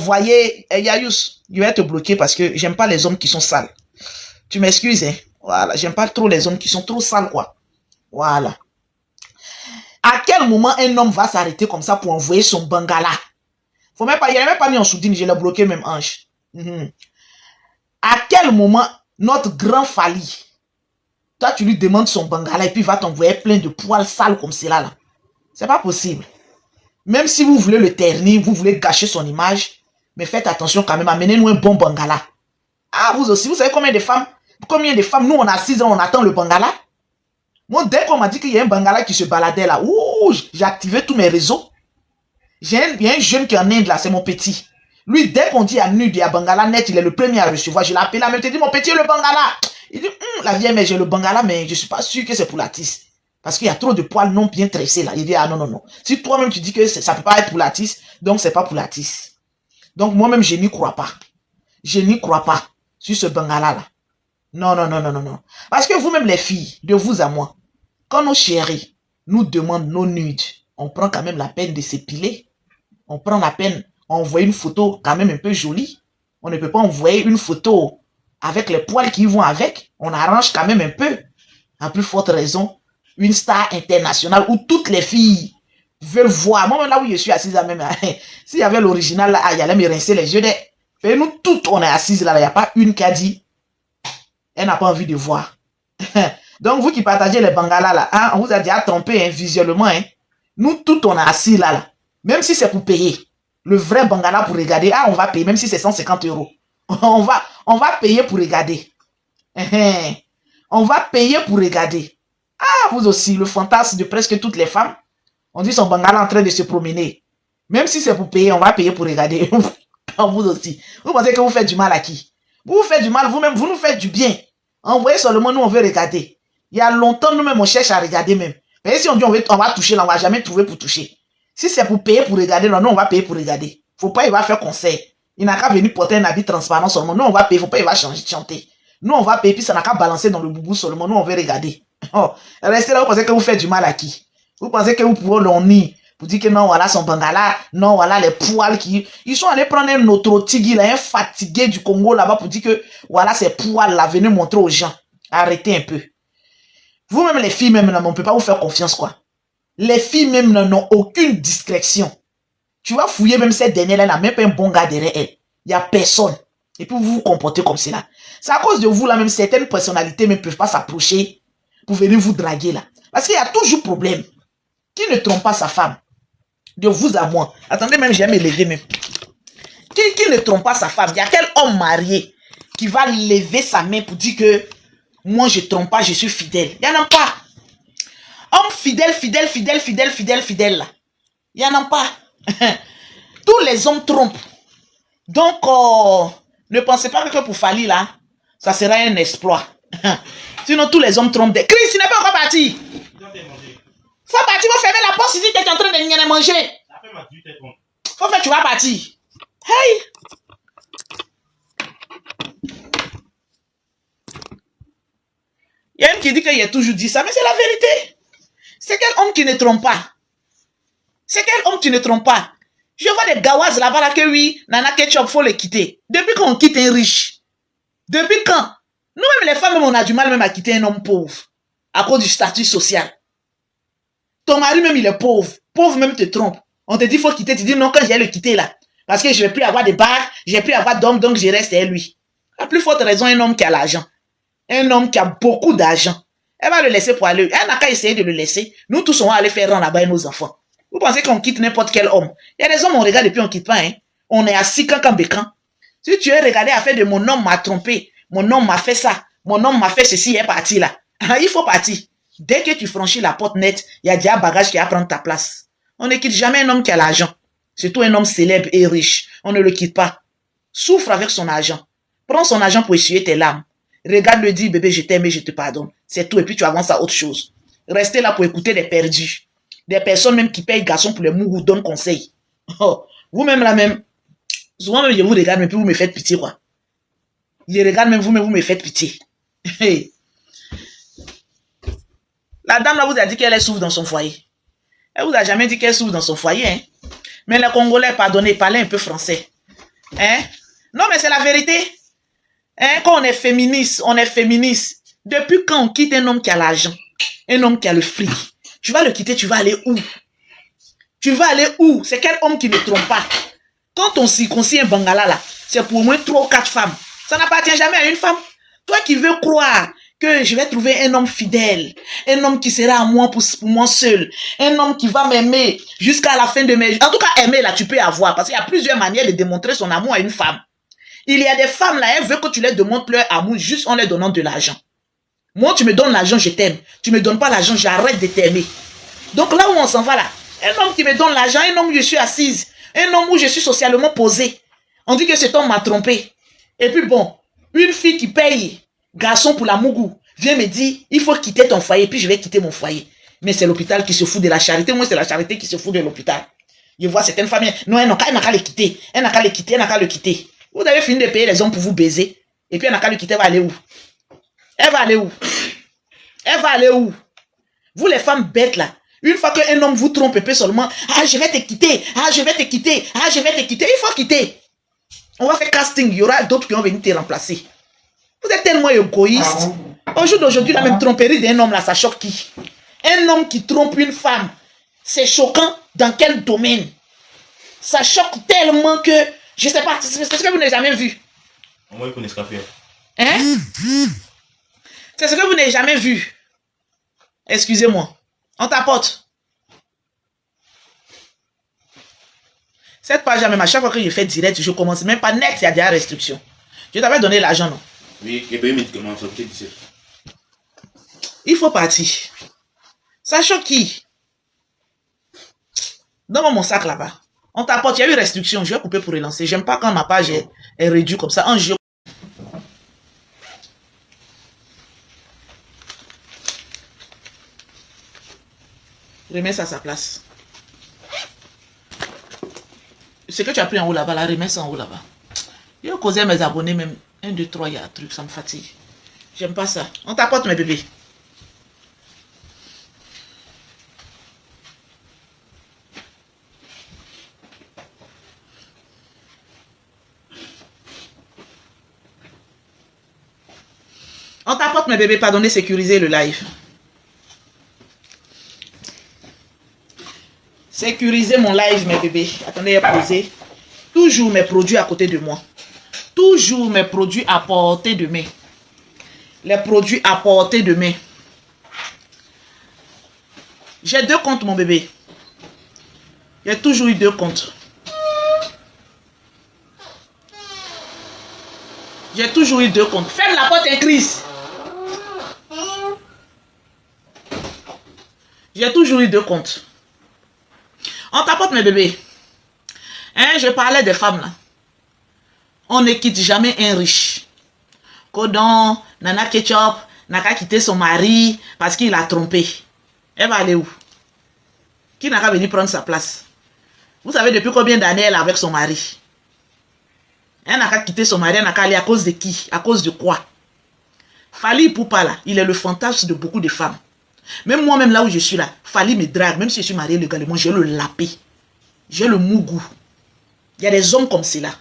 Voyez, Yayus, je vais te bloquer parce que j'aime pas les hommes qui sont sales. Tu m'excuses, hein. Voilà, j'aime pas trop les hommes qui sont trop sales, quoi. Voilà. À quel moment un homme va s'arrêter comme ça pour envoyer son bangala? Faut même pas, il n'a même pas mis en soudine, je l'ai bloqué même, Ange. À quel moment notre grand Fali, toi tu lui demandes son bangala et puis il va t'envoyer plein de poils sales comme cela là. C'est pas possible. Même si vous voulez le ternir, vous voulez gâcher son image, mais faites attention quand même, amenez-nous un bon bangala. Ah, vous aussi, vous savez combien de femmes, nous on a 6 ans, on attend le bangala? Moi, dès qu'on m'a dit qu'il y a un bangala qui se baladait là, ouh, j'ai activé tous mes réseaux. Il y a un jeune qui est en Inde là, c'est mon petit. Lui, dès qu'on dit à Nude et à Bangala Net, il est le premier à recevoir. Je l'appelle là, mais je te dis, mon petit, le bangala. Il dit, la vieille, mais j'ai le bangala, mais je ne suis pas sûr que c'est pour la tisse. Parce qu'il y a trop de poils non bien tressés là. Il dit, ah non, non, non. Si toi-même tu dis que ça ne peut pas être pour la tisse, donc c'est pas pour la tisse. Donc moi-même, je n'y crois pas. Je n'y crois pas sur ce bangala là. Non, non, non, non, non, non. Parce que vous-même les filles, de vous à moi, quand nos chéris nous demandent nos nudes, on prend quand même la peine de s'épiler. On prend la peine d'envoyer une photo quand même un peu jolie. On ne peut pas envoyer une photo avec les poils qui vont avec. On arrange quand même un peu. À plus forte raison, une star internationale où toutes les filles veulent voir. Moi, là où je suis assise, même, s'il y avait l'original, là, il allait me rincer les yeux. Mais nous toutes, on est assises là. Il n'y a pas une qui a dit, elle n'a pas envie de voir. Donc, vous qui partagez les bangalas là, hein, on vous a déjà trompé hein, visuellement. Hein. Nous toutes, on est assis là. Même si c'est pour payer. Le vrai bangala pour regarder. Ah, on va payer, même si c'est 150 €. On va payer pour regarder. On va payer pour regarder. Ah, vous aussi, le fantasme de presque toutes les femmes. On dit son bangala en train de se promener. Même si c'est pour payer, on va payer pour regarder. Vous aussi. Vous pensez que vous faites du mal à qui? Vous faites du mal vous-même, vous nous faites du bien. Envoyez seulement, nous, on veut regarder. Il y a longtemps, nous-mêmes, on cherche à regarder même. Mais si on dit on va toucher, là, on va jamais trouver pour toucher. Si c'est pour payer pour regarder, non, nous, on va payer pour regarder. Faut pas, il va faire conseil. Il n'a qu'à venir porter un habit transparent seulement. Nous, on va payer. Faut pas, il va changer, chanter. Nous, on va payer, puis ça n'a qu'à balancer dans le boubou seulement. Nous, on veut regarder. Oh, restez là, vous pensez que vous faites du mal à qui? Vous pensez que vous pouvez l'ennuyer pour dire que non, voilà son bangala, non, voilà les poils qui... Ils sont allés prendre un autre tigui, là, un fatigué du Congo là-bas pour dire que voilà ces poils là, venez montrer aux gens. Arrêtez un peu. Vous-même, les filles, même, on ne peut pas vous faire confiance, quoi. Les filles, même, n'ont aucune discrétion. Tu vas fouiller même cette dernière-là, elle n'a même pas un bon gars derrière elle. Il n'y a personne. Et puis, vous vous comportez comme cela. C'est à cause de vous, là, même certaines personnalités ne peuvent pas s'approcher pour venir vous draguer, là. Parce qu'il y a toujours problème. Qui ne trompe pas sa femme? De vous à moi. Attendez, même, j'ai me lever, même. Qui ne trompe pas sa femme? Il y a quel homme marié qui va lever sa main pour dire que moi, je ne trompe pas, je suis fidèle? Il n'y en a pas. Homme fidèle, là. Il n'y en a pas. Tous les hommes trompent. Donc, ne pensez pas que pour Fali, là, ça sera un exploit. Sinon, tous les hommes trompent. Chris, il n'est pas encore parti. Faut partir, faut fermer la porte si tu es en train de manger. Faut faire, tu vas partir. Hey! Il y a un qui dit qu'il a toujours dit ça, mais c'est la vérité. C'est quel homme qui ne trompe pas? C'est quel homme qui ne trompe pas? Je vois des gawaz là-bas là que oui, Nana Ketchup, faut les quitter. Depuis qu'on quitte un riche? Depuis quand? Nous-mêmes les femmes, même, on a du mal même à quitter un homme pauvre. À cause du statut social. Ton mari même, il est pauvre. Pauvre même te trompe. On te dit, faut quitter. Tu dis non, quand j'ai le quitter là. Parce que je vais plus avoir de bar, je vais plus avoir d'homme, donc je reste à lui. À plus forte raison, un homme qui a l'argent. Un homme qui a beaucoup d'argent. Elle va le laisser pour aller. Elle n'a qu'à essayer de le laisser. Nous tous, on va aller faire rang là-bas et nos enfants. Vous pensez qu'on quitte n'importe quel homme? Il y a des hommes, on regarde et puis on quitte pas. Hein? On est assis quand bécan. Si tu es regardé à faire de mon homme m'a trompé, mon homme m'a fait ça, mon homme m'a fait ceci, il est parti là. Il faut partir. Dès que tu franchis la porte nette, il y a déjà un bagage qui va prendre ta place. On ne quitte jamais un homme qui a l'argent. Surtout un homme célèbre et riche. On ne le quitte pas. Souffre avec son argent. Prends son argent pour essuyer tes larmes. Regarde-le, dis, bébé, je t'aime et je te pardonne. C'est tout. Et puis tu avances à autre chose. Restez là pour écouter des perdus. Des personnes même qui payent garçons pour les mous vous donnent conseil. Oh, vous-même là même, souvent même je vous regarde, mais puis vous me faites pitié, quoi. Je regarde même vous-même, vous me faites pitié. Hey. La dame là vous a dit qu'elle souffre dans son foyer. Elle vous a jamais dit qu'elle souffre dans son foyer, hein. Mais les Congolais, pardonnez, parlez un peu français. Hein? Non, mais c'est la vérité. Hein? Quand on est féministe, on est féministe. Depuis quand on quitte un homme qui a l'argent, un homme qui a le fric, tu vas le quitter, tu vas aller où? Tu vas aller où? C'est quel homme qui ne trompe pas? Quand on circoncis un bangala là, c'est pour au moins 3 ou 4 femmes. Ça n'appartient jamais à une femme. Toi qui veux croire que je vais trouver un homme fidèle, un homme qui sera à moi pour moi seul, un homme qui va m'aimer jusqu'à la fin de mes jours. En tout cas, aimer là, tu peux avoir, parce qu'il y a plusieurs manières de démontrer son amour à une femme. Il y a des femmes là, elles veulent que tu leur démontres leur amour juste en leur donnant de l'argent. Moi, tu me donnes l'argent, je t'aime. Tu me donnes pas l'argent, j'arrête de t'aimer. Donc là où on s'en va là, un homme qui me donne l'argent, un homme où je suis assise, un homme où je suis socialement posé. On dit que cet homme m'a trompé. Et puis bon, une fille qui paye garçon pour la mougou vient me dire, il faut quitter ton foyer, puis je vais quitter mon foyer. Mais c'est l'hôpital qui se fout de la charité. Moi, c'est la charité qui se fout de l'hôpital. Je vois certaines familles, non, elle n'a qu'à le quitter. Elle n'a qu'à le quitter, elle n'a qu'à le quitter. Vous avez fini de payer les hommes pour vous baiser. Et puis elle n'a qu'à le quitter, elle va aller où? Elle va aller où? Elle va aller où? Vous les femmes bêtes là, une fois qu'un homme vous trompe un peu seulement, ah je vais te quitter, ah je vais te quitter, ah je vais te quitter, il faut quitter. On va faire casting, il y aura d'autres qui vont venir te remplacer. Vous êtes tellement égoïste. Au jour d'aujourd'hui, la même tromperie d'un homme là, ça choque qui? Un homme qui trompe une femme, c'est choquant dans quel domaine? Ça choque tellement que, je sais pas, c'est ce que vous n'avez jamais vu. Moi, je connais ce café. Hein? C'est ce que vous n'avez jamais vu. Excusez-moi. On t'apporte. Cette page, même à chaque fois que je fais direct, je commence même pas net, il y a déjà restriction. Je t'avais donné l'argent, non? Oui, et puis médicaments, ça peut être. Il faut partir. Ça choque qui? Donne-moi mon sac là-bas. On t'apporte, il y a eu restriction, je vais couper pour relancer. J'aime pas quand ma page est réduite comme ça. Un jeu. Remets ça à sa place. Ce que tu as pris en haut là-bas, là, remets ça en haut là-bas. Je vais causer à mes abonnés même. 1, 2, 3, il y a un truc, ça me fatigue. J'aime pas ça. On t'apporte mes bébés. On t'apporte mes bébés, pardonnez, sécuriser le live. Sécuriser mon live, mes bébés. Attendez, poser. Toujours mes produits à côté de moi. Toujours mes produits à portée de main. Les produits à portée de main. J'ai 2 comptes, mon bébé. J'ai toujours eu 2 comptes. J'ai toujours eu 2 comptes. Ferme la porte, Chris. J'ai toujours eu 2 comptes. On t'apporte mes bébés. Hein, je parlais des femmes là. On ne quitte jamais un riche. Kodon, Nana Ketchup, n'a qu'à quitter son mari parce qu'il a trompé. Elle va aller où? Qui n'a qu'à venir prendre sa place? Vous savez depuis combien d'années elle est avec son mari? Elle n'a qu'à quitter son mari, elle n'a qu'à aller à cause de qui? À cause de quoi? Fally Ipupa là, il est le fantasme de beaucoup de femmes. Même moi-même là où je suis là, Fally me drague, même si je suis mariée légalement, j'ai le lapé. J'ai le mougou. Il y a des hommes comme cela.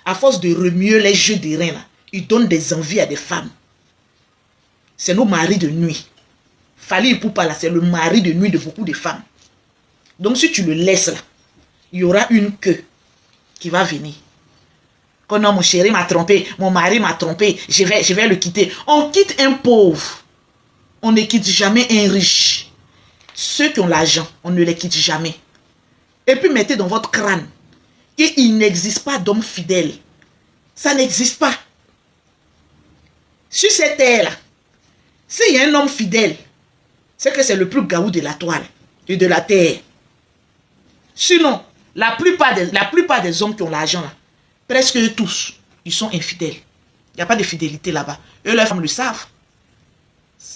À force de remuer les jeux des reins là, ils donnent des envies à des femmes. C'est nos maris de nuit. Fally Ipupa là, c'est le mari de nuit de beaucoup de femmes. Donc si tu le laisses là, il y aura une queue qui va venir. Quand non, mon chéri m'a trompé, mon mari m'a trompé, je vais le quitter. On quitte un pauvre. On ne quitte jamais un riche. Ceux qui ont l'argent, on ne les quitte jamais. Et puis mettez dans votre crâne qu'il n'existe pas d'homme fidèle. Ça n'existe pas. Sur cette terre-là, s'il y a un homme fidèle, c'est que c'est le plus gaou de la toile et de la terre. Sinon, la plupart des hommes qui ont l'argent, là, presque eux tous, ils sont infidèles. Il n'y a pas de fidélité là-bas. Eux, leurs femmes le savent.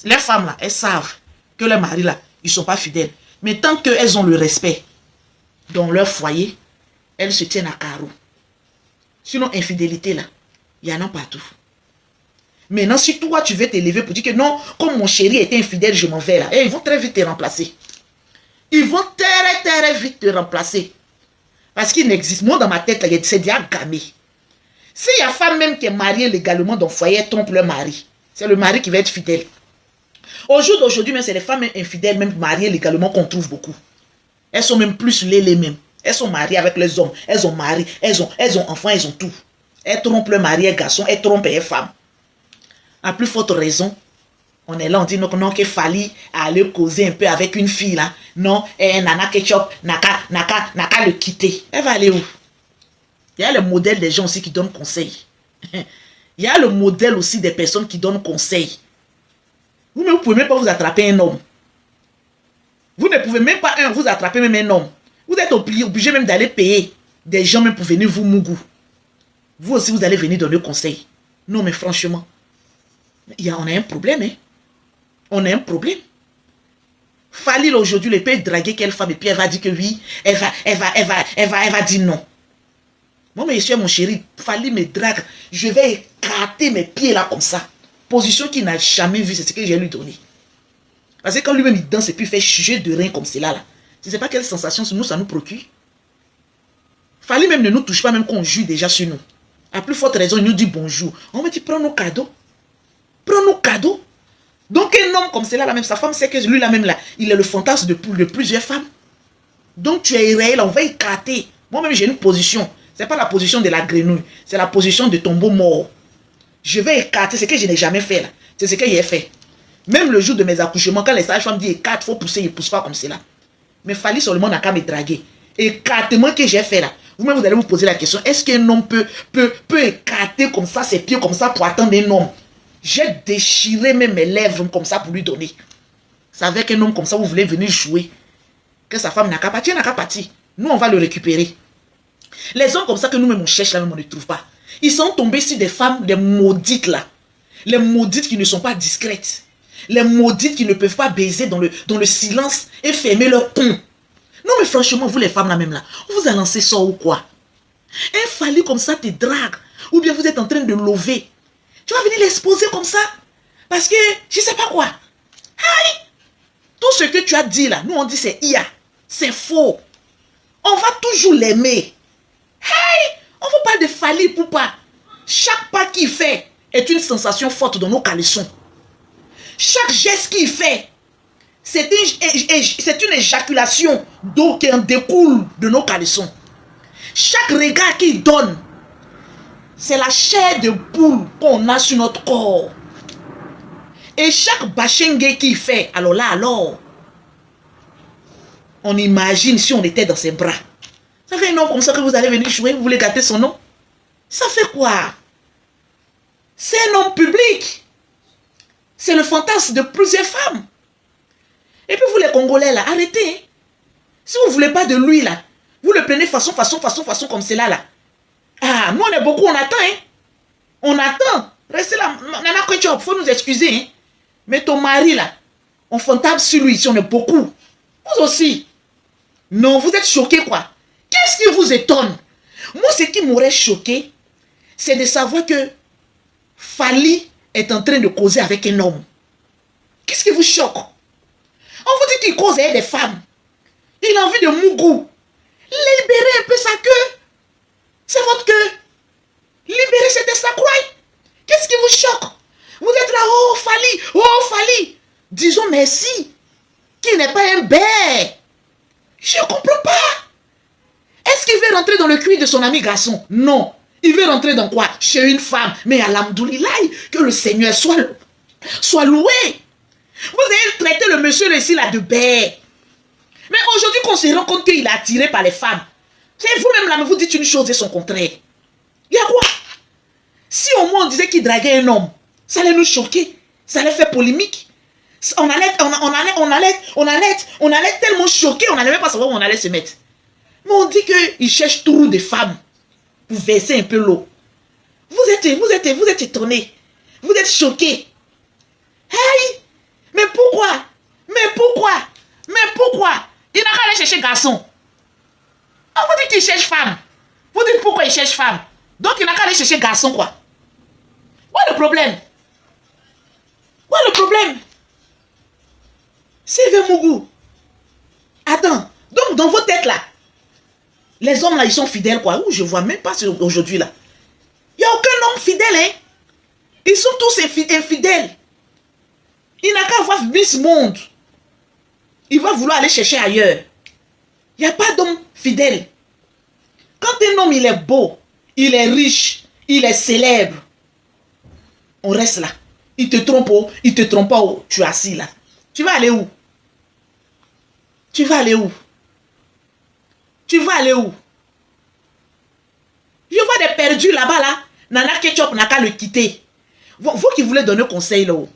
Les femmes, là, elles savent que leurs maris, là, ils ne sont pas fidèles. Mais tant qu'elles ont le respect dans leur foyer, elles se tiennent à carreau. Sinon, infidélité, là, il y en a partout. Maintenant, si toi, tu veux t'élever pour dire que non, comme mon chéri était infidèle, je m'en vais là. Et ils vont très vite te remplacer. Ils vont très vite te remplacer. Parce qu'il n'existe. Moi, dans ma tête, c'est déjà gamé. S'il y a femme même qui est mariée légalement dans le foyer, elle trompe le mari. C'est le mari qui va être fidèle. Au jour d'aujourd'hui, c'est les femmes infidèles, même mariées légalement, qu'on trouve beaucoup. Elles sont même plus les mêmes. Elles sont mariées avec les hommes. Elles ont mari, elles ont enfants, elles ont tout. Elles trompent le mari, les garçons, elles trompent les femmes. À plus forte raison, on est là, on dit non, qu'il fallait aller causer un peu avec une fille là. Non, nana ketchup, naka le quitter. Elle va aller où? Il y a le modèle des gens aussi qui donnent conseil. Il y a le modèle aussi des personnes qui donnent conseil. Vous ne pouvez même pas vous attraper un homme. Vous ne pouvez même pas vous attraper même un homme. Vous êtes obligé même d'aller payer des gens même pour venir vous mougou. Vous aussi, vous allez venir donner conseil. Non, mais franchement, on a un problème. Hein? On a un problème. Falil aujourd'hui, il peut draguer quelle femme et puis elle va dire que oui, elle va dire non. Moi, monsieur, mon chéri, Falil me drague. Je vais écarter mes pieds là comme ça. Position qu'il n'a jamais vue, c'est ce que j'ai lui donné. Parce que quand lui-même il danse et puis il fait juger de rien comme cela là, tu ne sais pas quelle sensation ça nous procure. Falil même ne nous touche pas, même qu'on juge déjà sur nous. À plus forte raison, il nous dit bonjour. On me dit prends nos cadeaux. Prends nos cadeaux. Donc un homme comme cela là, même sa femme sait que lui là même là, il est le fantasme de plusieurs femmes. Donc tu es réel, on va écarter. Moi-même j'ai une position. Ce n'est pas la position de la grenouille, c'est la position de tombeau mort. Je vais écarter ce que je n'ai jamais fait là. C'est ce que j'ai fait. Même le jour de mes accouchements, quand les sages-femmes disent écarte, il faut pousser, ils ne poussent pas comme cela. Mais Falil seulement n'a qu'à me draguer. Écartement que j'ai fait là. Vous-même, vous allez vous poser la question, est-ce qu'un homme peut écarter comme ça, ses pieds comme ça pour attendre un homme? J'ai déchiré même mes lèvres comme ça pour lui donner. C'est avec un homme comme ça, vous voulez venir jouer. Que sa femme n'a qu'à partir, n'a qu'à partir. Nous, on va le récupérer. Les hommes comme ça que nous-mêmes on cherche là, même on ne trouve pas. Ils sont tombés sur des femmes, des maudites là. Les maudites qui ne sont pas discrètes. Les maudites qui ne peuvent pas baiser dans le silence et fermer leur pont. Non mais franchement, vous les femmes là même là, on vous a lancé ça ou quoi? Un Falil comme ça te drague. Ou bien vous êtes en train de lever. Tu vas venir l'exposer comme ça. Parce que, je ne sais pas quoi. Aïe! Tout ce que tu as dit là, nous on dit c'est IA. C'est faux. On va toujours l'aimer. Aïe! On vous parle de Falil pour pas. Chaque pas qu'il fait est une sensation forte dans nos caleçons. Chaque geste qu'il fait, c'est une éjaculation d'eau qui en découle de nos caleçons. Chaque regard qu'il donne, c'est la chair de poule qu'on a sur notre corps. Et chaque bachengue qu'il fait, alors, on imagine si on était dans ses bras. Ça fait un nom comme ça que vous allez venir jouer, vous voulez gâter son nom? Ça fait quoi? C'est un homme public. C'est le fantasme de plusieurs femmes. Et puis vous les Congolais là, arrêtez. Hein? Si vous ne voulez pas de lui là, vous le prenez façon comme cela là. Ah, nous on est beaucoup, on attend. Hein? On attend. Restez là, Nana Ketchup, il faut nous excuser. Hein? Mais ton mari là, on fantasme sur lui, si on est beaucoup. Vous aussi. Non, vous êtes choqués quoi. Qu'est-ce qui vous étonne? Moi, ce qui m'aurait choqué, c'est de savoir que Falil est en train de causer avec un homme. Qu'est-ce qui vous choque? On vous dit qu'il cause avec des femmes. Il a envie de mougou. Libérez un peu sa queue. C'est votre queue. Libérez cette sacroïde. Qu'est-ce qui vous choque? Vous êtes là, oh Falil. Disons merci. Qu'il n'est pas un bête. Je ne comprends pas. Est-ce qu'il veut rentrer dans le cuir de son ami garçon? Non. Il veut rentrer dans quoi? Chez une femme. Mais alhamdoulilaï, que le Seigneur soit loué. Vous avez traité le monsieur ici là de bête. Mais aujourd'hui qu'on se rend compte qu'il est attiré par les femmes. C'est vous-même là, mais vous dites une chose et son contraire. Il y a quoi? Si au moins on disait qu'il draguait un homme, ça allait nous choquer. Ça allait faire polémique. On allait tellement choquer, on n'allait même pas savoir où on allait se mettre. Mais on dit qu'il cherche toujours des femmes pour verser un peu l'eau. Vous êtes étonnés. Vous êtes choqués. Hey! Mais pourquoi? Il n'a qu'à aller chercher garçon. On vous dit qu'il cherche femme. Vous dites pourquoi il cherche femme. Donc il n'a qu'à aller chercher garçon quoi. Où est le problème? C'est Mougou. Attends. Donc dans vos têtes là, Les hommes là, ils sont fidèles quoi. Ouh, je vois même pas aujourd'hui là. Il n'y a aucun homme fidèle, hein. Ils sont tous infidèles. Il n'a qu'à avoir Miss Monde. Il va vouloir aller chercher ailleurs. Il n'y a pas d'homme fidèle. Quand un homme, il est beau, il est riche, il est célèbre, on reste là. Il te trompe, il te trompe pas, tu es assis là. Tu vas aller où? Tu vas aller où? Tu vas aller où? Je vois des perdus là-bas là. Nana Ketchup n'a qu'à le quitter. Vous qui voulez donner conseil là-haut.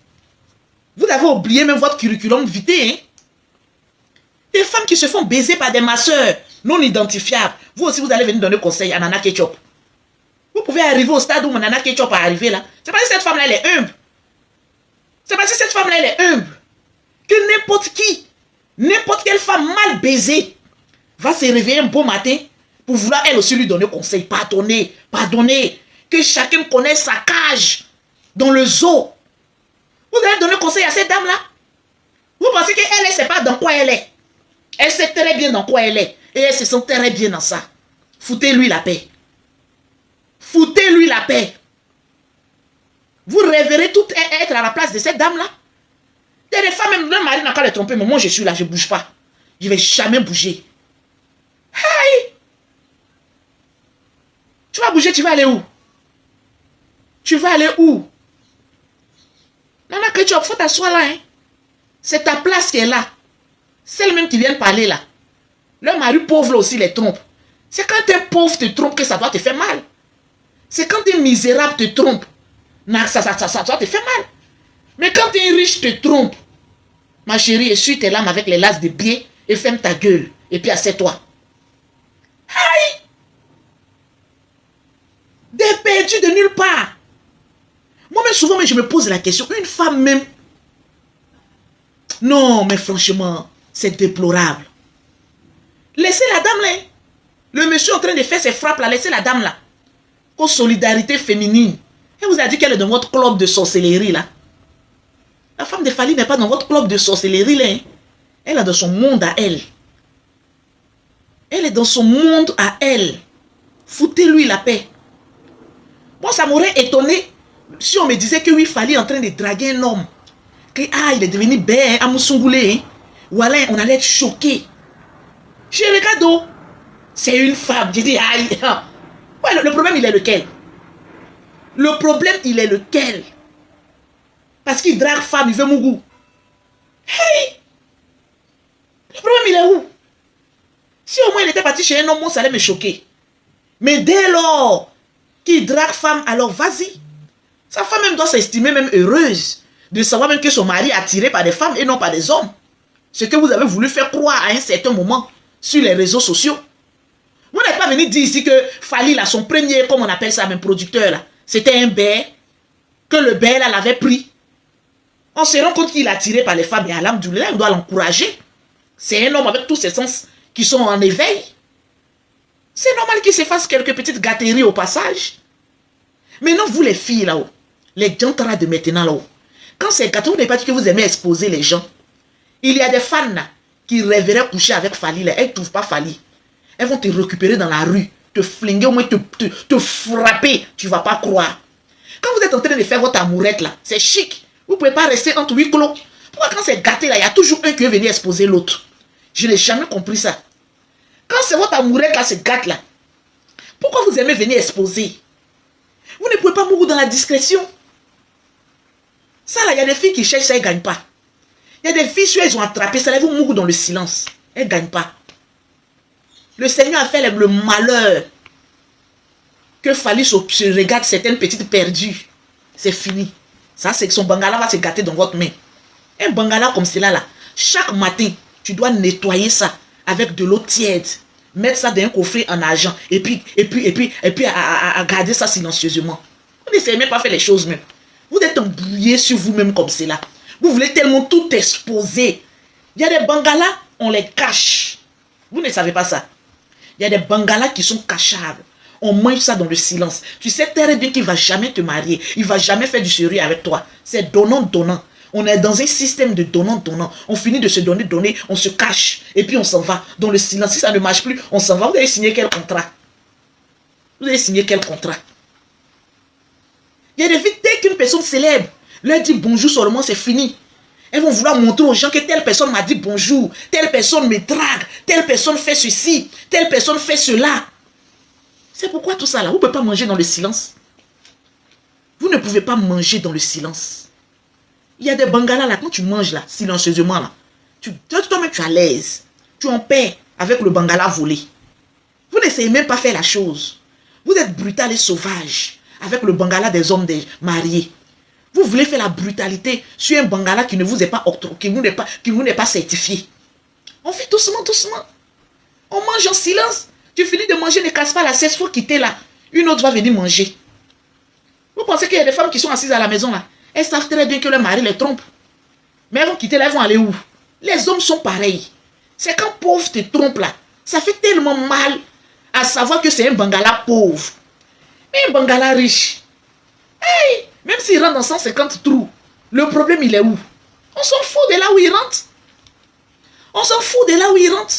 Vous avez oublié même votre curriculum vitae, hein? Des femmes qui se font baiser par des masseurs non identifiables. Vous aussi, vous allez venir donner conseil à Nana Ketchup. Vous pouvez arriver au stade où Nana Ketchup a arrivé là. C'est parce que cette femme-là, elle est humble. C'est parce que cette femme-là, elle est humble. Que n'importe qui, n'importe quelle femme mal baisée va se réveiller un beau matin pour vouloir elle aussi lui donner conseil. Pardonnez, pardonnez. Que chacun connaisse sa cage dans le zoo. Vous allez donner conseil à cette dame-là? Vous pensez qu'elle ne sait pas dans quoi elle est? Elle sait très bien dans quoi elle est. Et elle se sent très bien dans ça. Foutez-lui la paix. Foutez-lui la paix. Vous rêverez tout être à la place de cette dame-là. Il y a des femmes, même le mari n'a qu'à les tromper, mais moi je suis là, je ne bouge pas. Je ne vais jamais bouger. Hey! Tu vas bouger, tu vas aller où? Tu vas aller où? Nana Ketchup, faut t'asseoir là, hein. C'est ta place qui est là. Celle même qui vient de parler là. Le mari pauvre là aussi les trompe. C'est quand un pauvre te trompe que ça doit te faire mal. C'est quand un misérable te trompe. Ça doit te faire mal. Mais quand un riche te trompe, ma chérie, essuie tes larmes avec les laces de pied et ferme ta gueule. Et puis assieds-toi. Aïe! Des perdus de nulle part. Moi-même, souvent, je me pose la question. Une femme même. Non, mais franchement, c'est déplorable. Laissez la dame là. Le monsieur en train de faire ses frappes là. Laissez la dame là. Aux solidarité féminine. Elle vous a dit qu'elle est dans votre club de sorcellerie là. La femme de Fally n'est pas dans votre club de sorcellerie là. Hein. Elle est dans son monde à elle. Elle est dans son monde à elle. Foutez-lui la paix. Moi, ça m'aurait étonné si on me disait que oui, Fally est en train de draguer un homme. Que il est devenu bête, à Moussoungoulé. Hein. Voilà, on allait être choqué. Je regarde, c'est une femme. Je dis, aïe. Ouais, le problème, il est lequel? Le problème, il est lequel? Parce qu'il drague femme, il veut mon goût. Hey! Le problème, il est où? Si au moins il était parti chez un homme, moi, ça allait me choquer. Mais dès lors qu'il drague femme, alors vas-y. Sa femme même doit s'estimer même heureuse de savoir même que son mari est attiré par des femmes et non par des hommes. Ce que vous avez voulu faire croire à un certain moment sur les réseaux sociaux. Vous n'êtes pas venu dire ici que Fally, là, son premier, comme on appelle ça, même producteur, là, c'était un bear, que le bear, là, l'avait pris. On se rend compte qu'il est attiré par les femmes et alhamdoulilah, on doit l'encourager. C'est un homme avec tous ses sens qui sont en éveil. C'est normal qu'il se fasse quelques petites gâteries au passage. Mais non, vous les filles là-haut, les gentras de maintenant là-haut, quand c'est gâteau, vous n'avez pas dit que vous aimez exposer les gens. Il y a des fans là, qui rêveraient coucher avec Fally là, elles ne trouvent pas Fally. Elles vont te récupérer dans la rue, te flinguer, au moins te frapper, tu ne vas pas croire. Quand vous êtes en train de faire votre amourette là, c'est chic. Vous ne pouvez pas rester entre huis clos. Pourquoi quand c'est gâté là, il y a toujours un qui veut venir exposer l'autre? Je n'ai jamais compris ça. Quand c'est votre amourette là, c'est gâte là, pourquoi vous aimez venir exposer? Vous ne pouvez pas mourir dans la discrétion. Ça là, il y a des filles qui cherchent ça, elles ne gagnent pas. Il y a des filles, si elles ont attrapé ça, elles vont mourir dans le silence. Elles ne gagnent pas. Le Seigneur a fait le malheur que Fally se regarde certaines petites perdues. C'est fini. Ça, c'est que son bangala va se gâter dans votre main. Un bangala comme cela là, chaque matin, tu dois nettoyer ça avec de l'eau tiède. Mettre ça dans un coffret en argent et puis à garder ça silencieusement. Vous n'essayez même pas faire les choses même. Vous êtes embrouillé sur vous-même comme cela. Vous voulez tellement tout exposer. Il y a des bangalas, on les cache. Vous ne savez pas ça. Il y a des bangalas qui sont cachables. On mange ça dans le silence. Tu sais très bien qu'il ne va jamais te marier. Il ne va jamais faire du sérieux avec toi. C'est donnant, donnant. On est dans un système de donnant-donnant. On finit de se donner, on se cache. Et puis on s'en va dans le silence. Si ça ne marche plus, on s'en va. Vous avez signé quel contrat? Vous avez signé quel contrat? Il y a des filles, dès qu'une personne célèbre leur dit bonjour seulement, c'est fini. Elles vont vouloir montrer aux gens que telle personne m'a dit bonjour, telle personne me drague, telle personne fait ceci, telle personne fait cela. C'est pourquoi tout ça là, vous ne pouvez pas manger dans le silence. Vous ne pouvez pas manger dans le silence. Il y a des bangalas là, quand tu manges là, silencieusement là, toi-même tu es à l'aise. Tu es en paix avec le bangala volé. Vous n'essayez même pas faire la chose. Vous êtes brutal et sauvage avec le bangala des hommes des mariés. Vous voulez faire la brutalité sur un bangala qui ne vous est pas octroyé, qui vous n'est pas certifié. On fait doucement, doucement. On mange en silence. Tu finis de manger, ne casse pas la cesse, il faut quitter là. Une autre va venir manger. Vous pensez qu'il y a des femmes qui sont assises à la maison là? Elles savent très bien que leur mari les trompe. Mais elles vont quitter là, elles vont aller où? Les hommes sont pareils. C'est quand pauvre te trompe là. Ça fait tellement mal à savoir que c'est un bangala pauvre. Mais un bangala riche. Hey, même s'il rentre dans 150 trous, le problème il est où? On s'en fout de là où il rentre. On s'en fout de là où il rentre.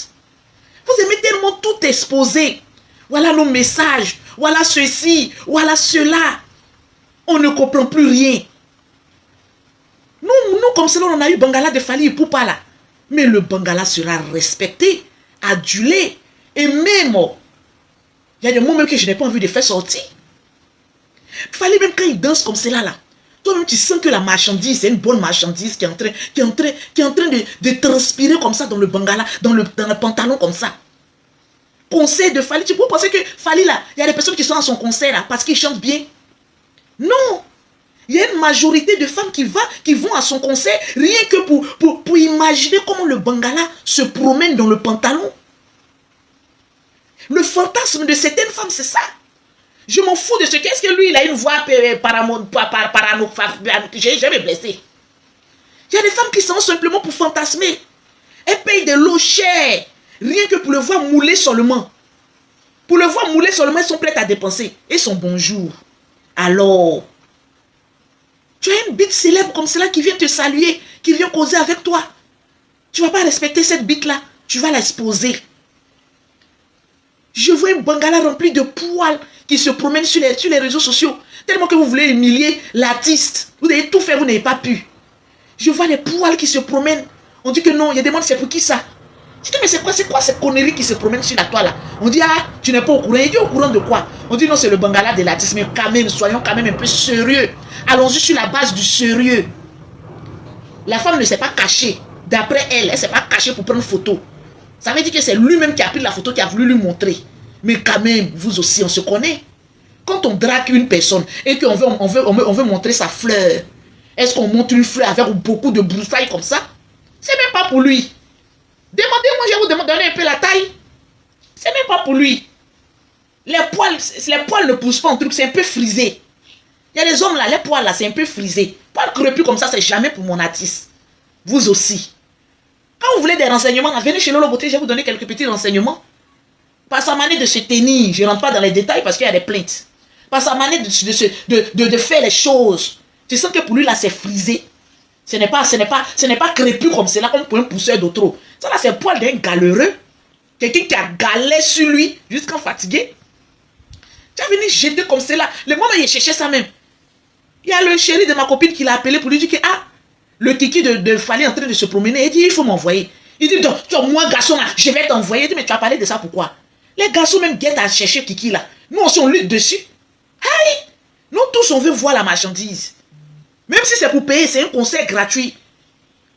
Vous aimez tellement tout exposer. Voilà nos messages. Voilà ceci. Voilà cela. On ne comprend plus rien. Nous comme cela, on a eu Bangala de Fally Ipupa là. Mais le Bangala sera respecté, adulé. Et même, il y a des moments que je n'ai pas envie de faire sortir. Fally, même quand il danse comme cela là, toi-même tu sens que la marchandise, c'est une bonne marchandise qui est en train de transpirer comme ça dans le Bangala, dans le pantalon comme ça. Concert de Fally, tu peux penser que Fally là, il y a des personnes qui sont à son concert là parce qu'il chante bien. Non, il y a une majorité de femmes qui vont à son concert rien que pour imaginer comment le Bangala se promène dans le pantalon. Le fantasme de certaines femmes, c'est ça. Je m'en fous de ce qu'est-ce que lui, il a une voix j'ai jamais blessé. Il y a des femmes qui sont simplement pour fantasmer. Elles payent de l'eau chère, rien que pour le voir mouler seulement. Pour le voir mouler seulement, elles sont prêtes à dépenser. Et son bonjour. Alors, tu as une bite célèbre comme cela qui vient te saluer, qui vient causer avec toi. Tu ne vas pas respecter cette bite-là. Tu vas l'exposer. Je vois un bangala rempli de poils qui se promène sur les réseaux sociaux. Tellement que vous voulez humilier l'artiste. Vous avez tout fait, vous n'avez pas pu. Je vois les poils qui se promènent. On dit que non, il y a des gens, c'est pour qui ça? Je dis, mais c'est quoi ces conneries qui se promènent sur la toile là? On dit, ah, tu n'es pas au courant. Il dit, au courant de quoi? On dit, non, c'est le bangala de l'artiste. Mais quand même, soyons quand même un peu sérieux. Allons-y sur la base du sérieux. La femme ne s'est pas cachée. D'après elle, elle ne s'est pas cachée pour prendre une photo. Ça veut dire que c'est lui-même qui a pris la photo, qui a voulu lui montrer. Mais quand même, vous aussi, on se connaît. Quand on drague une personne et qu'on veut montrer sa fleur, est-ce qu'on montre une fleur avec beaucoup de broussailles comme ça? C'est même pas pour lui. Demandez-moi, je vais vous demander un peu la taille. C'est même pas pour lui. Les poils ne poussent pas en truc, c'est un peu frisé. Il y a des hommes là, les poils là, c'est un peu frisé. Poils crépus comme ça, c'est jamais pour mon artiste. Vous aussi. Quand vous voulez des renseignements, venez chez Lolo Beauté, je vais vous donner quelques petits renseignements. Par sa manière de se tenir, je ne rentre pas dans les détails parce qu'il y a des plaintes. Par sa manière de faire les choses. Tu sens que pour lui là, c'est frisé. Ce n'est pas crépus comme cela, comme pour un pousseur de trop. Ça là, c'est le poil d'un galéreux. Quelqu'un qui a galé sur lui, jusqu'en fatigué. Tu as venu jeter comme cela. Le moment où il cherchait ça même. Il y a le chéri de ma copine qui l'a appelé pour lui dire que, ah, le kiki de Fally en train de se promener. Il dit, il faut m'envoyer. Il dit, moi garçon là, je vais t'envoyer. Il dit, mais tu as parlé de ça pourquoi? Les garçons même guettent à chercher Kiki là. Nous aussi on lutte dessus. Aïe! Nous tous on veut voir la marchandise. Même si c'est pour payer, c'est un concert gratuit.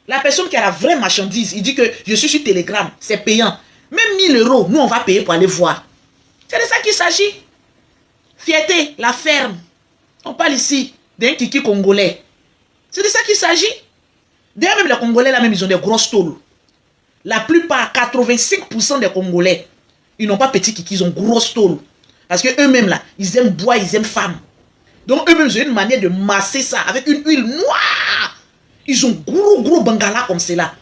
La personne qui a la vraie marchandise, il dit que je suis sur Telegram, c'est payant. Même 1000 €, nous on va payer pour aller voir. C'est de ça qu'il s'agit. Fierté, la ferme. On parle ici d'un Kiki congolais. C'est de ça qu'il s'agit. D'ailleurs même les Congolais là même ils ont des grosses tôles. La plupart, 85% des Congolais, ils n'ont pas petit kiki, ils ont grosse tôle. Parce que eux-mêmes là, ils aiment boire, ils aiment femme. Donc eux-mêmes, ils ont une manière de masser ça avec une huile noire. Ils ont gros bangala comme cela.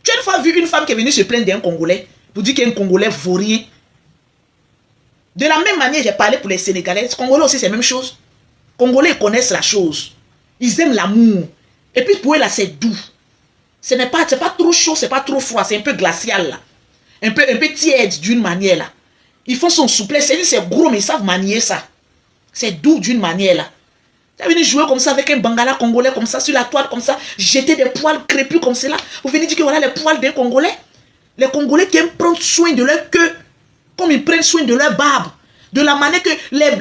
Tu as une fois vu une femme qui est venue se plaindre d'un Congolais pour dire qu'un Congolais vaut rien. De la même manière, j'ai parlé pour les Sénégalais. Les Congolais aussi, c'est la même chose. Les Congolais, ils connaissent la chose. Ils aiment l'amour. Et puis pour eux là, c'est doux. Ce n'est pas trop chaud, c'est pas trop froid, c'est un peu glacial là. Un peu tiède d'une manière là. Ils font son souplesse, c'est gros, mais ils savent manier ça. C'est doux d'une manière là. Vous venez jouer comme ça avec un bangala congolais comme ça sur la toile comme ça, jeter des poils crépus comme cela. Vous venez dire que voilà les poils des Congolais. Les Congolais qui aiment prendre soin de leur queue, comme ils prennent soin de leur barbe. De la manière que la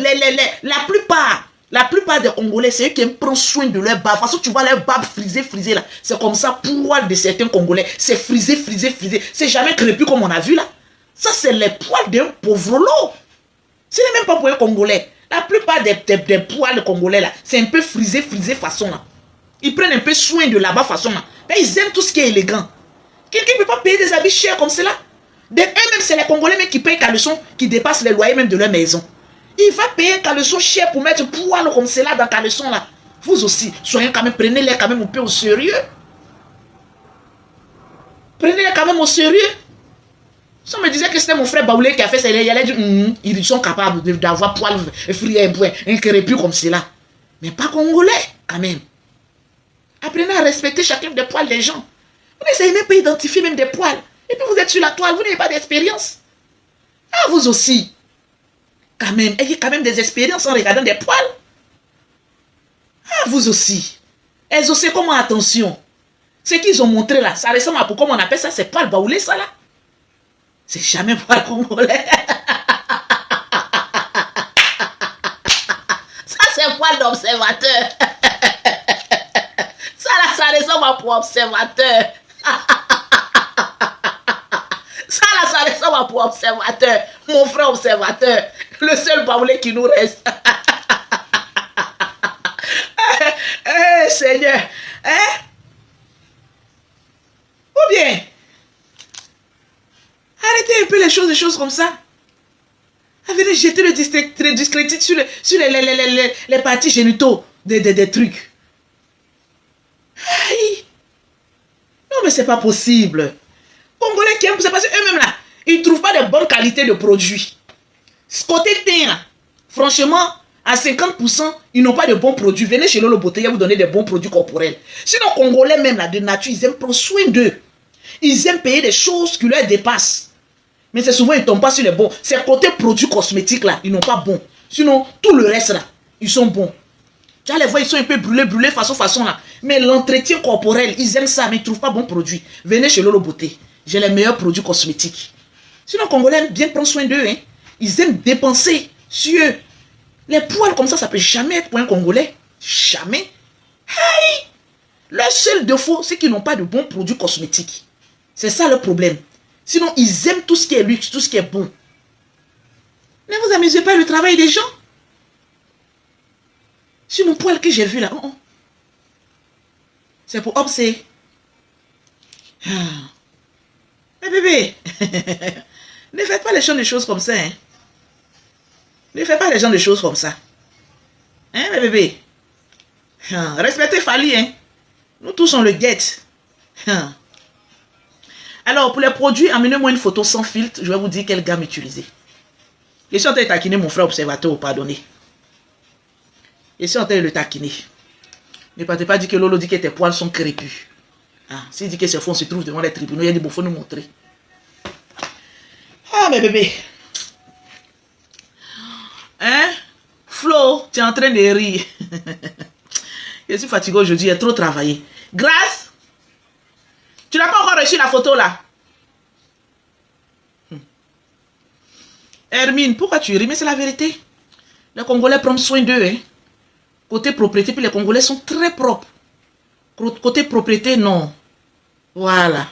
plupart des Congolais, c'est eux qui aiment prendre soin de leur barbe. De toute façon, tu vois leur barbe frisée là. C'est comme ça, poil de certains Congolais. C'est frisé. C'est jamais crépus comme on a vu là. Ça, c'est les poils d'un pauvre lot. Ce n'est même pas pour un Congolais. La plupart des poils Congolais là, c'est un peu frisé façon là. Ils prennent un peu soin de là-bas façon là. Mais ils aiment tout ce qui est élégant. Quelqu'un ne peut pas payer des habits chers comme cela. Eux-mêmes, c'est les Congolais même qui payent caleçon, qui dépassent les loyers même de leur maison. Il va payer un caleçon cher pour mettre poil comme cela dans caleçon là. Vous aussi, soyez quand même, prenez-les quand même un peu au sérieux. Prenez-les quand même au sérieux. Si on me disait que c'était mon frère Baoulé qui a fait ça, il allait dire, ils sont capables d'avoir poil frit un crépu comme cela. Mais pas Congolais, quand même. Apprenez à respecter chacun des poils des gens. Vous n'essayez même pas d'identifier même des poils. Et puis vous êtes sur la toile, vous n'avez pas d'expérience. Ah, vous aussi. Quand même, ayez quand même des expériences en regardant des poils. Ah, vous aussi. Elles aussi, comment attention. Ce qu'ils ont montré là, ça ressemble à, comment on appelle ça, c'est poil Baoulé ça là. C'est jamais poil congolais. Ça c'est poil d'observateur. Ça là, ça ressemble à pour observateur. Ça ressemble à pour observateur. Mon frère observateur. Le seul Baoulé qui nous reste. Seigneur. Hein? Ou bien, arrêtez un peu les choses comme ça. Venez jeter le discrédit sur les parties génitaux des trucs. Aïe. Non, mais c'est pas possible. Congolais qui aiment, c'est parce qu'eux-mêmes là, ils ne trouvent pas de bonne qualité de produits. Ce côté teint là, franchement, à 50%, ils n'ont pas de bons produits. Venez chez Lolo Beauté, il va vous donner des bons produits corporels. Sinon, Congolais même là, de nature, ils aiment prendre soin d'eux. Ils aiment payer des choses qui leur dépassent. Mais c'est souvent, ils ne tombent pas sur les bons. Ces côtés produits cosmétiques là, ils n'ont pas bon. Sinon, tout le reste là, ils sont bons. Tu vas les voir, ils sont un peu brûlés façon là. Mais l'entretien corporel, ils aiment ça, mais ils ne trouvent pas bons produits. Venez chez Lolo Beauté. J'ai les meilleurs produits cosmétiques. Sinon, Congolais aiment bien prendre soin d'eux. Hein. Ils aiment dépenser sur eux. Les poils comme ça ne peut jamais être pour un Congolais. Jamais. Hey! Leur seul défaut, c'est qu'ils n'ont pas de bons produits cosmétiques. C'est ça le problème. Sinon, ils aiment tout ce qui est luxe, tout ce qui est bon. Ne vous amusez pas le travail des gens. Sur mon poil que j'ai vu là, c'est pour obséder. Mais bébé, ne faites pas les gens de choses comme ça. Hein. Ne faites pas les gens de choses comme ça. Hein, mes bébés? Respectez Fali, hein. Nous tous on le guette. Alors, pour les produits, amenez-moi une photo sans filtre. Je vais vous dire quelle gamme utiliser. Je suis en train de taquiner mon frère observateur, pardonnez. Je suis en train de le taquiner. Ne partez pas dire que Lolo dit que tes poils sont crépus. S'il dit que c'est faux, on se trouve devant les tribunaux. Il a dit, bon, il faut nous montrer. Ah, mes bébés. Hein? Flo, tu es en train de rire. Je suis fatigué aujourd'hui, j'ai trop travaillé. Grâce, tu n'as pas encore reçu la photo là. Hermine, pourquoi tu ris? Mais c'est la vérité. Les Congolais prennent soin d'eux. Hein? Côté propriété, puis les Congolais sont très propres. Côté propriété, non. Voilà.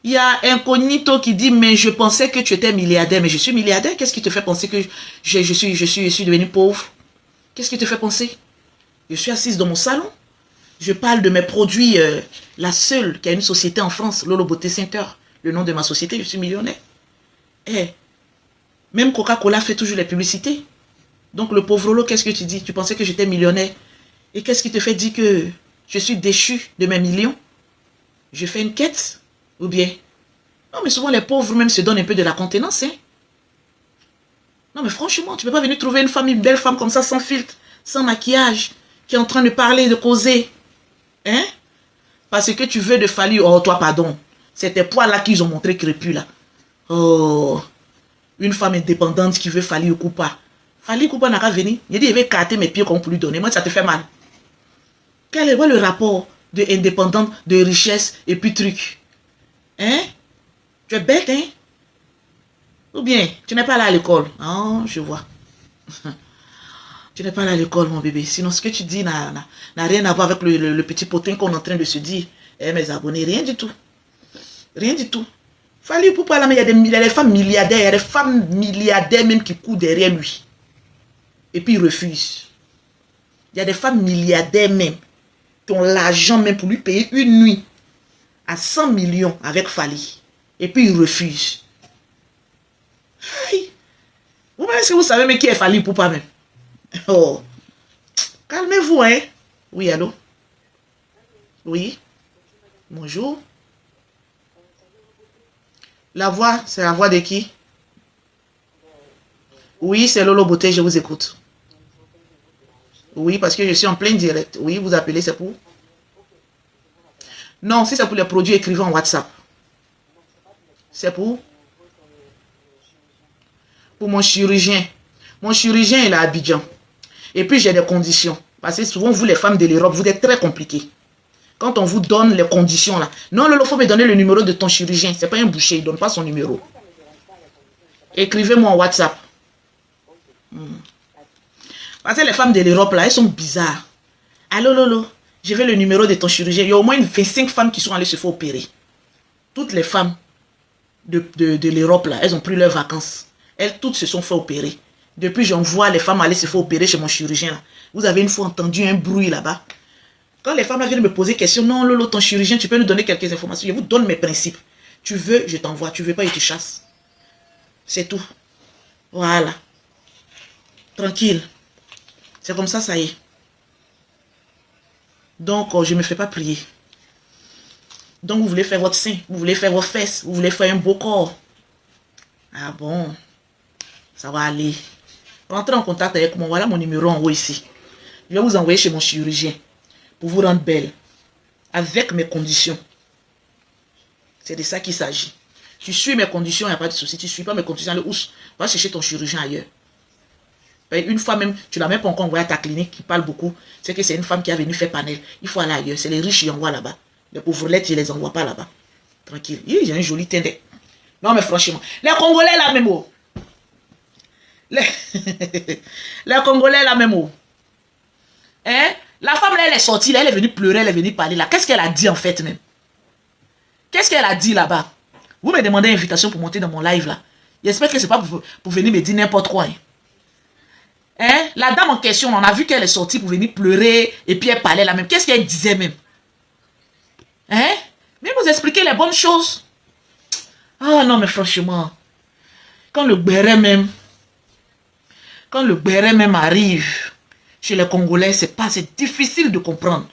Il y a Incognito qui dit, mais je pensais que tu étais milliardaire. Mais je suis milliardaire. Qu'est-ce qui te fait penser que je suis devenu pauvre? Qu'est-ce qui te fait penser? Je suis assise dans mon salon. Je parle de mes produits. La seule qui a une société en France, Lolo Beauté Center. Le nom de ma société, je suis millionnaire. Eh, même Coca-Cola fait toujours les publicités. Donc le pauvre Lolo, qu'est-ce que tu dis? Tu pensais que j'étais millionnaire. Et qu'est-ce qui te fait dire que je suis déchu de mes millions? Je fais une quête? Ou bien? Non, mais souvent les pauvres même se donnent un peu de la contenance. Hein? Non, mais franchement, tu ne peux pas venir trouver une femme, une belle femme comme ça, sans filtre, sans maquillage, qui est en train de parler, de causer. Hein? Parce que tu veux de Fally, oh toi pardon. C'est tes poids là qu'ils ont montré crépus là. Oh, une femme indépendante qui veut Fally Ipupa. Fally Ipupa n'a qu'à venir. Il dit, il veut carter mes pieds qu'on peut lui donner. Moi, ça te fait mal. Quel est le rapport de indépendante, de richesse et puis truc? Hein? Tu es bête, hein? Ou bien, tu n'es pas là à l'école. Oh, je vois. Tu n'es pas là à l'école, mon bébé. Sinon, ce que tu dis n'a rien à voir avec le petit potin qu'on est en train de se dire. Eh, mes abonnés, rien du tout. Rien du tout. Fally Ipupa là, mais il y a des femmes milliardaires, il y a des femmes milliardaires même qui courent derrière lui. Et puis ils refusent. Il y a des femmes milliardaires même qui ont l'argent même pour lui payer une nuit à 100 millions avec Fally. Et puis ils refusent. Aïe. Vous-même, est-ce que vous savez mais qui est Fally Ipupa même? Oh. Calmez-vous, hein? Oui, allô? Oui? Bonjour. La voix, c'est la voix de qui? Oui, c'est Lolo Beauté, je vous écoute. Oui, parce que je suis en plein direct. Oui, vous appelez, c'est pour? Non, si c'est pour les produits, écrivez en WhatsApp. C'est pour? Pour mon chirurgien. Mon chirurgien, il est à Abidjan. Et puis, j'ai des conditions. Parce que souvent, vous, les femmes de l'Europe, vous êtes très compliqués. Quand on vous donne les conditions, là. Non, il faut me donner le numéro de ton chirurgien. Ce n'est pas un boucher, il ne donne pas son numéro. Écrivez-moi en WhatsApp. Parce que les femmes de l'Europe, là, elles sont bizarres. Allô, Lolo, je veux le numéro de ton chirurgien. Il y a au moins 25 femmes qui sont allées se faire opérer. Toutes les femmes de l'Europe, là, elles ont pris leurs vacances. Elles toutes se sont fait opérer. Depuis, j'envoie les femmes aller se faire opérer chez mon chirurgien. Là. Vous avez une fois entendu un bruit là-bas. Quand les femmes là, viennent me poser question, non, Lolo, ton chirurgien, tu peux nous donner quelques informations. Je vous donne mes principes. Tu veux, je t'envoie. Tu veux pas, il te chasse. C'est tout. Voilà. Tranquille. C'est comme ça, ça y est. Donc, je ne me fais pas prier. Donc, vous voulez faire votre sein, vous voulez faire vos fesses, vous voulez faire un beau corps. Ah bon, ça va aller. Rentrez en contact avec moi. Voilà mon numéro en haut ici. Je vais vous envoyer chez mon chirurgien pour vous rendre belle. Avec mes conditions. C'est de ça qu'il s'agit. Tu suis mes conditions, il n'y a pas de souci. Tu ne suis pas mes conditions, allez, va chercher ton chirurgien ailleurs. Une fois même, tu l'as même pas encore envoyé à ta clinique qui parle beaucoup. C'est que c'est une femme qui a venu faire panel. Il faut aller ailleurs. C'est les riches qui envoient là-bas. Les pauvrettes, ils ne les envoient pas là-bas. Tranquille. J'ai un joli teint. Non, mais franchement, les Congolais là même. Oh. Les Congolais là même. Oh. Hein? La femme là, elle est sortie, là, elle est venue pleurer, elle est venue parler là. Qu'est-ce qu'elle a dit en fait même? Qu'est-ce qu'elle a dit là-bas? Vous me demandez une invitation pour monter dans mon live là. J'espère que ce n'est pas pour venir me dire n'importe quoi. Hein? Hein? La dame en question, on a vu qu'elle est sortie pour venir pleurer et puis elle parlait là même. Qu'est-ce qu'elle disait même? Hein? Mais vous expliquez les bonnes choses. Ah non, mais franchement, quand le béret même arrive chez les Congolais, c'est difficile de comprendre.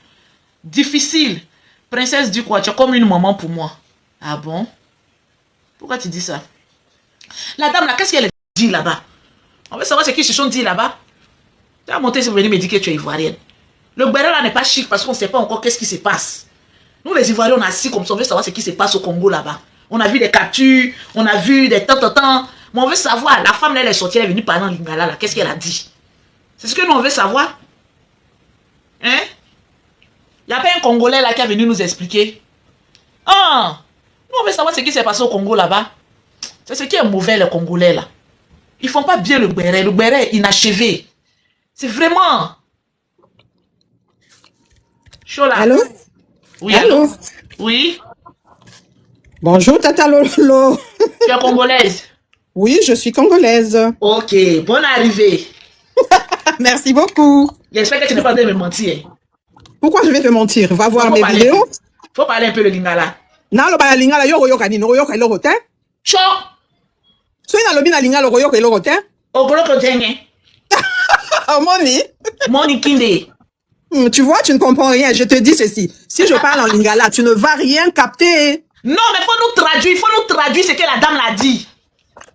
Difficile. Princesse dit quoi? Tu es comme une maman pour moi. Ah bon? Pourquoi tu dis ça? La dame là, qu'est-ce qu'elle dit là-bas? On veut savoir ce qu'ils se sont dit là-bas. Tu vas monter si vous venez me dire que tu es ivoirienne. Le béret là n'est pas chic parce qu'on ne sait pas encore qu'est-ce qui se passe. Nous les Ivoiriens, on a assis comme ça, on veut savoir ce qui se passe au Congo là-bas. On a vu des captures, on a vu des temps. Mais on veut savoir, la femme là, elle est sortie, elle est venue parler en lingala là, qu'est-ce qu'elle a dit? C'est ce que nous on veut savoir. Hein? Il n'y a pas un Congolais là qui est venu nous expliquer. Ah! Nous on veut savoir ce qui s'est passé au Congo là-bas. C'est ce qui est mauvais les Congolais là. Ils font pas bien le béret est inachevé. C'est vraiment... Chaud là. Allô? Oui, allô? Oui. Bonjour, Tata Lolo. Tu es congolaise? Oui, je suis congolaise. Ok, bonne arrivée. Merci beaucoup. J'espère que tu n'es pas en train de me mentir. Pourquoi je vais te mentir? Va voir mes vidéos. Faut parler un peu le lingala. Non, le lingala, yo yoka ni no yoka lo rotin. Cho. So ina lobi na lingala yoka lo rotin. Ogolo kotenye. Oh moni. Moni kinde. Tu vois, tu ne comprends rien. Je te dis ceci. Si je parle en lingala, tu ne vas rien capter. Non, mais il faut nous traduire ce que la dame l'a dit.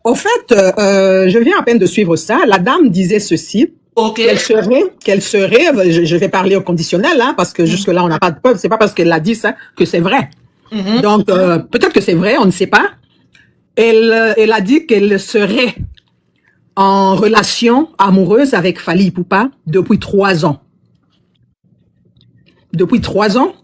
Au fait, je viens à peine de suivre ça. La dame disait ceci. Ok. Qu'elle serait, je vais parler au conditionnel, hein, parce que jusque-là, on n'a pas de preuve. C'est pas parce qu'elle l'a dit ça que c'est vrai. Donc, peut-être que c'est vrai, on ne sait pas. Elle a dit qu'elle serait en relation amoureuse avec Fally Ipupa depuis 3 ans. Depuis 3 ans.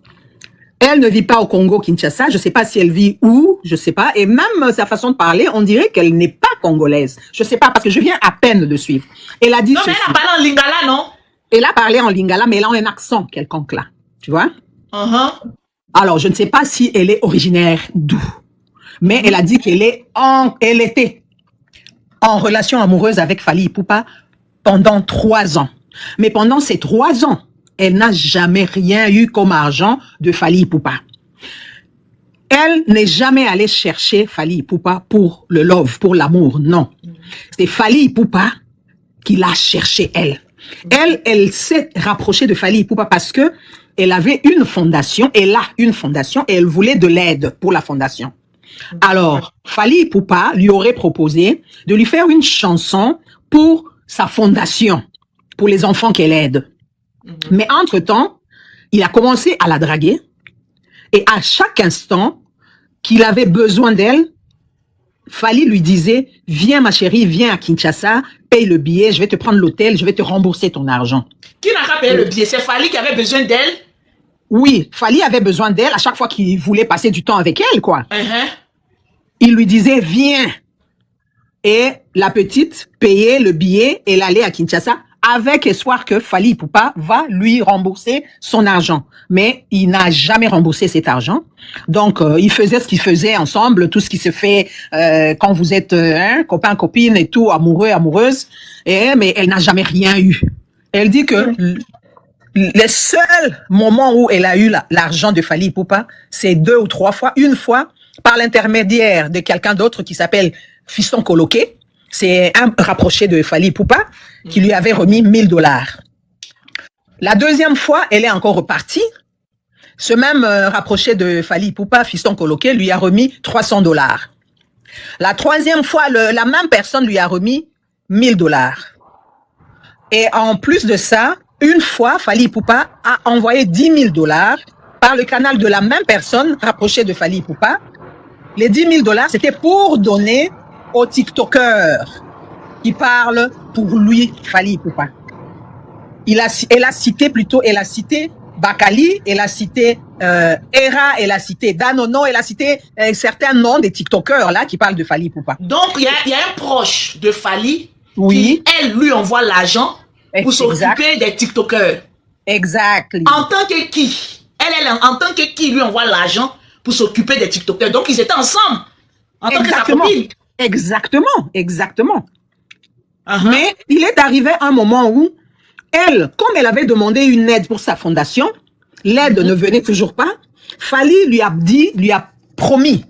Elle ne vit pas au Congo, Kinshasa. Je ne sais pas si elle vit où, je ne sais pas. Et même sa façon de parler, on dirait qu'elle n'est pas congolaise. Je ne sais pas, parce que je viens à peine de suivre. Elle a dit Non, mais elle a parlé en lingala, non? Elle a parlé en lingala, mais elle a un accent quelconque là. Tu vois? Alors, je ne sais pas si elle est originaire d'où. Mais elle a dit qu'elle était en relation amoureuse avec Fally Ipupa pendant 3 ans. Mais pendant ces 3 ans, elle n'a jamais rien eu comme argent de Fally Ipupa. Elle n'est jamais allée chercher Fally Ipupa pour le love, pour l'amour, non. C'est Fally Ipupa qui l'a cherché, elle. Elle s'est rapprochée de Fally Ipupa parce que elle avait une fondation, elle a une fondation et elle voulait de l'aide pour la fondation. Alors, Fally Ipupa lui aurait proposé de lui faire une chanson pour sa fondation, pour les enfants qu'elle aide. Mais entre-temps, il a commencé à la draguer et à chaque instant qu'il avait besoin d'elle, Fally lui disait « Viens ma chérie, viens à Kinshasa, paye le billet, je vais te prendre l'hôtel, je vais te rembourser ton argent. » Qui n'a pas payé le billet? C'est Fally qui avait besoin d'elle? Oui, Fally avait besoin d'elle à chaque fois qu'il voulait passer du temps avec elle, quoi. Il lui disait « Viens !» Et la petite payait le billet et elle allait à Kinshasa avec espoir que Fally Ipupa va lui rembourser son argent. Mais il n'a jamais remboursé cet argent. Donc, il faisait ce qu'il faisait ensemble, tout ce qui se fait quand vous êtes copain, copine et tout, amoureux, amoureuse. Mais elle n'a jamais rien eu. Elle dit que les seuls moments où elle a eu l'argent de Fally Ipupa, c'est 2 ou 3 fois. Une fois, par l'intermédiaire de quelqu'un d'autre qui s'appelle Fiston Coloqué. C'est un rapproché de Fally Ipupa qui lui avait remis $1000. La deuxième fois, elle est encore repartie. Ce même rapproché de Fally Ipupa, Fiston Coloqué, lui a remis $300. La troisième fois, la même personne lui a remis $1000. Et en plus de ça, une fois, Fally Ipupa a envoyé $10 000 par le canal de la même personne rapprochée de Fally Ipupa. Les $10 000, c'était pour donner aux TikTokers qui parlent pour lui, Fally Ipupa. Elle a cité Bakali, elle a cité Era, elle a cité Danono, elle a cité certains noms des TikTokers là qui parlent de Fally Ipupa. Donc il y a un proche de Fally oui. qui, elle, lui envoie l'argent pour s'occuper des TikTokers. Exactement. En tant que qui? Elle, en tant que qui lui envoie l'argent pour s'occuper des TikTokers. Donc ils étaient ensemble. En tant que sa copine. Exactement. Mais il est arrivé un moment où elle, comme elle avait demandé une aide pour sa fondation, l'aide ne venait toujours pas. Fally lui a promis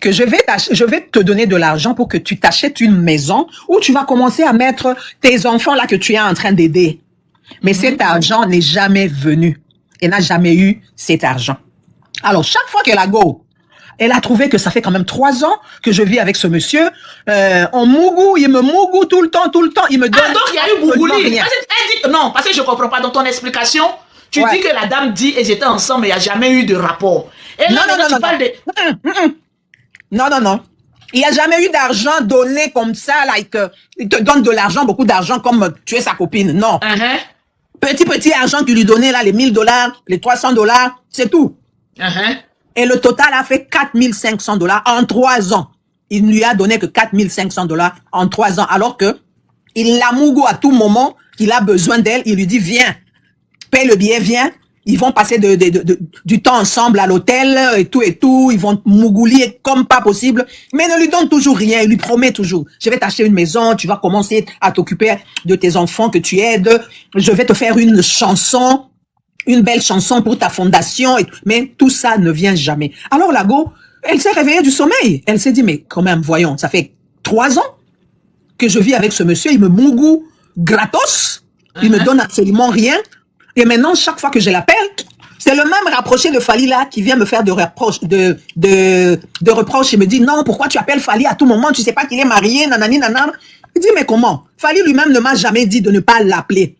que je vais te donner de l'argent pour que tu t'achètes une maison où tu vas commencer à mettre tes enfants là que tu es en train d'aider. Mais cet argent n'est jamais venu. Elle n'a jamais eu cet argent. Alors, chaque fois qu'elle a elle a trouvé que ça fait quand même 3 ans que je vis avec ce monsieur. En mougou, il me mougou tout le temps. Il me donne. Ah, donc il y a eu mougouli. Non, parce que je comprends pas. Dans ton explication, tu dis que la dame dit ils étaient ensemble, mais il n'y a jamais eu de rapport. Et là, tu parles de. Non. Il n'y a jamais eu d'argent donné comme ça, il te donne de l'argent, beaucoup d'argent, comme tu es sa copine. Non. Petit argent qu'il lui donnait, là, les $1000, les $300, c'est tout. Et le total a fait $4500 en 3 ans. Il ne lui a donné que $4500 en 3 ans, alors que il la mougou à tout moment, qu'il a besoin d'elle, il lui dit, viens, paye le billet, viens. Ils vont passer du temps ensemble à l'hôtel et tout. Ils vont mougoulier comme pas possible. Mais ne lui donne toujours rien. Il lui promet toujours. Je vais t'acheter une maison. Tu vas commencer à t'occuper de tes enfants que tu aides. Je vais te faire une chanson. Une belle chanson pour ta fondation. Mais tout ça ne vient jamais. Alors la go, elle s'est réveillée du sommeil. Elle s'est dit, mais quand même, voyons, ça fait 3 ans que je vis avec ce monsieur. Il me mougou gratos. Il me donne absolument rien. Et maintenant, chaque fois que je l'appelle, c'est le même rapproché de Fally là qui vient me faire de reproches. Il me dit, non, pourquoi tu appelles Fally à tout moment? Tu sais pas qu'il est marié, nanani, nanana. Il dit, mais comment? Fally lui-même ne m'a jamais dit de ne pas l'appeler.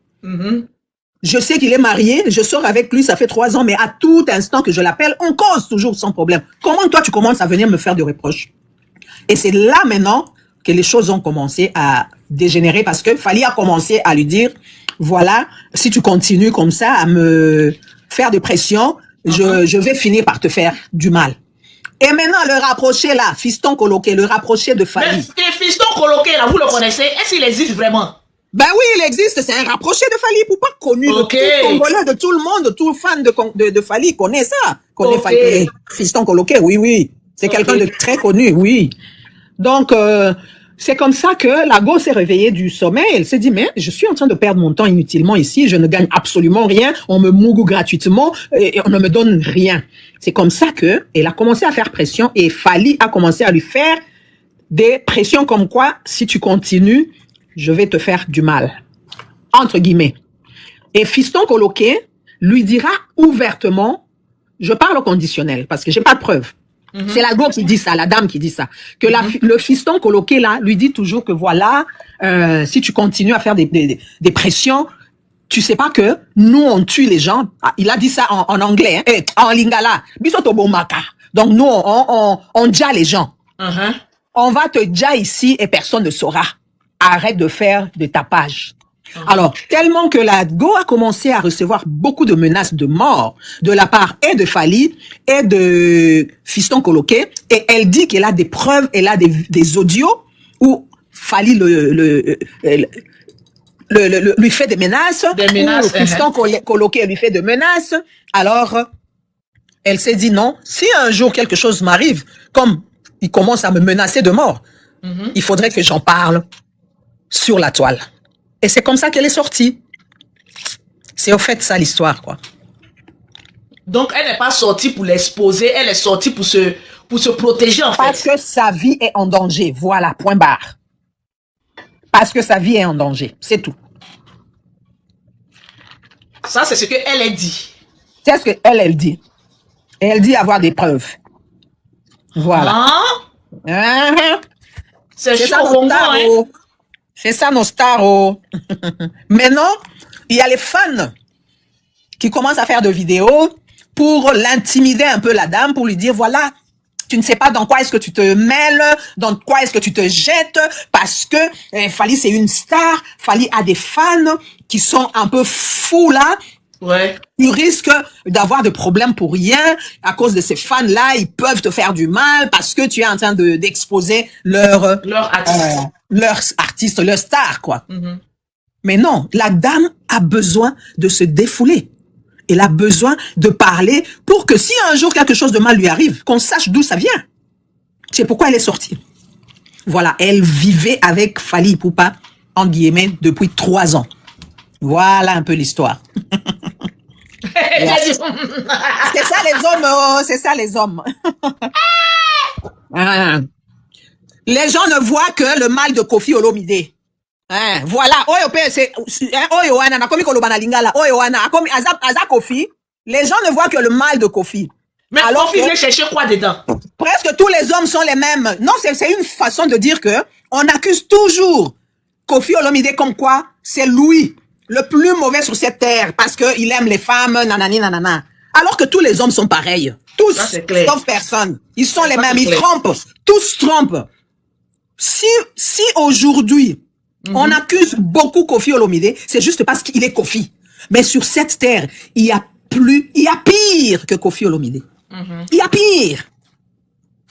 Je sais qu'il est marié, je sors avec lui, ça fait 3 ans, mais à tout instant que je l'appelle, on cause toujours sans problème. Comment toi, tu commences à venir me faire des reproches? Et c'est là maintenant que les choses ont commencé à dégénérer parce que Fally a commencé à lui dire, voilà, si tu continues comme ça à me faire de pression, je vais finir par te faire du mal. Et maintenant, le rapprocher là, Fiston Coloqué, le rapprocher de Fally. Mais Fiston Coloqué là, vous le connaissez? Est-ce qu'il existe vraiment? Ben oui, il existe, c'est un rapproché de Fally, pour pas connu de tout Congolais, de tout le monde, tout fan de Fally connaît ça. Connaît Fally. Fiston Coloqué, oui. C'est quelqu'un de très connu, oui. Donc, c'est comme ça que la go s'est réveillée du sommeil. Elle s'est dit, mais je suis en train de perdre mon temps inutilement ici. Je ne gagne absolument rien. On me mougue gratuitement et on ne me donne rien. C'est comme ça que elle a commencé à faire pression et Fally a commencé à lui faire des pressions comme quoi, si tu continues, je vais te faire du mal. Entre guillemets. Et Fiston Coloqué lui dira ouvertement, je parle au conditionnel parce que j'ai pas de preuve. C'est la go qui dit ça, la dame qui dit ça. Que le Fiston Coloqué là lui dit toujours que voilà, si tu continues à faire des pressions, tu sais pas que nous on tue les gens. Ah, il a dit ça en anglais, hein, en lingala. Bisotobomaka. Donc nous on dja les gens. On va te dja ici et personne ne saura. Arrête de faire de tapage. Alors, tellement que la go a commencé à recevoir beaucoup de menaces de mort de la part et de Fally et de Fiston Coloqué, et elle dit qu'elle a des preuves, elle a des audios où Fally lui fait des menaces, où Fiston Coloqué lui fait des menaces. Alors, elle s'est dit non, si un jour quelque chose m'arrive, comme il commence à me menacer de mort, il faudrait que j'en parle sur la toile. Et c'est comme ça qu'elle est sortie. C'est au fait ça l'histoire, quoi. Donc, elle n'est pas sortie pour l'exposer, elle est sortie pour se protéger, en fait. Parce que sa vie est en danger. Voilà, point barre. Parce que sa vie est en danger. C'est tout. Ça, c'est ce qu'elle a dit. C'est ce qu'elle dit. Et elle dit avoir des preuves. Voilà. C'est chaud au Congo, hein. C'est ça nos stars. Maintenant, il y a les fans qui commencent à faire des vidéos pour l'intimider un peu la dame, pour lui dire voilà, tu ne sais pas dans quoi est-ce que tu te mêles, dans quoi est-ce que tu te jettes, parce que Fally c'est une star, Fally a des fans qui sont un peu fous là. Ouais. Tu risques d'avoir des problèmes pour rien à cause de ces fans-là. Ils peuvent te faire du mal parce que tu es en train d'exposer leur artiste, leur star, quoi. Mais non, la dame a besoin de se défouler. Elle a besoin de parler pour que si un jour quelque chose de mal lui arrive, qu'on sache d'où ça vient. C'est pourquoi elle est sortie. Voilà, elle vivait avec Fally Ipupa, en guillemets, depuis 3 ans. Voilà un peu l'histoire. C'est ça les hommes, c'est ça les hommes. Les gens ne voient que le mal de Koffi Olomide. Voilà, les gens ne voient que le mal de Koffi. Mais alors Koffi vient chercher quoi dedans? Presque tous les hommes sont les mêmes. Non, c'est une façon de dire que on accuse toujours Koffi Olomide comme quoi c'est lui le plus mauvais sur cette terre parce que il aime les femmes, nanani nanana. Alors que tous les hommes sont pareils. Tous, sauf personne. Ils sont les mêmes, ils trompent. Tous trompent. Si aujourd'hui, on accuse beaucoup Koffi Olomide, c'est juste parce qu'il est Koffi. Mais sur cette terre, il y a pire que Koffi Olomide. Il y a pire.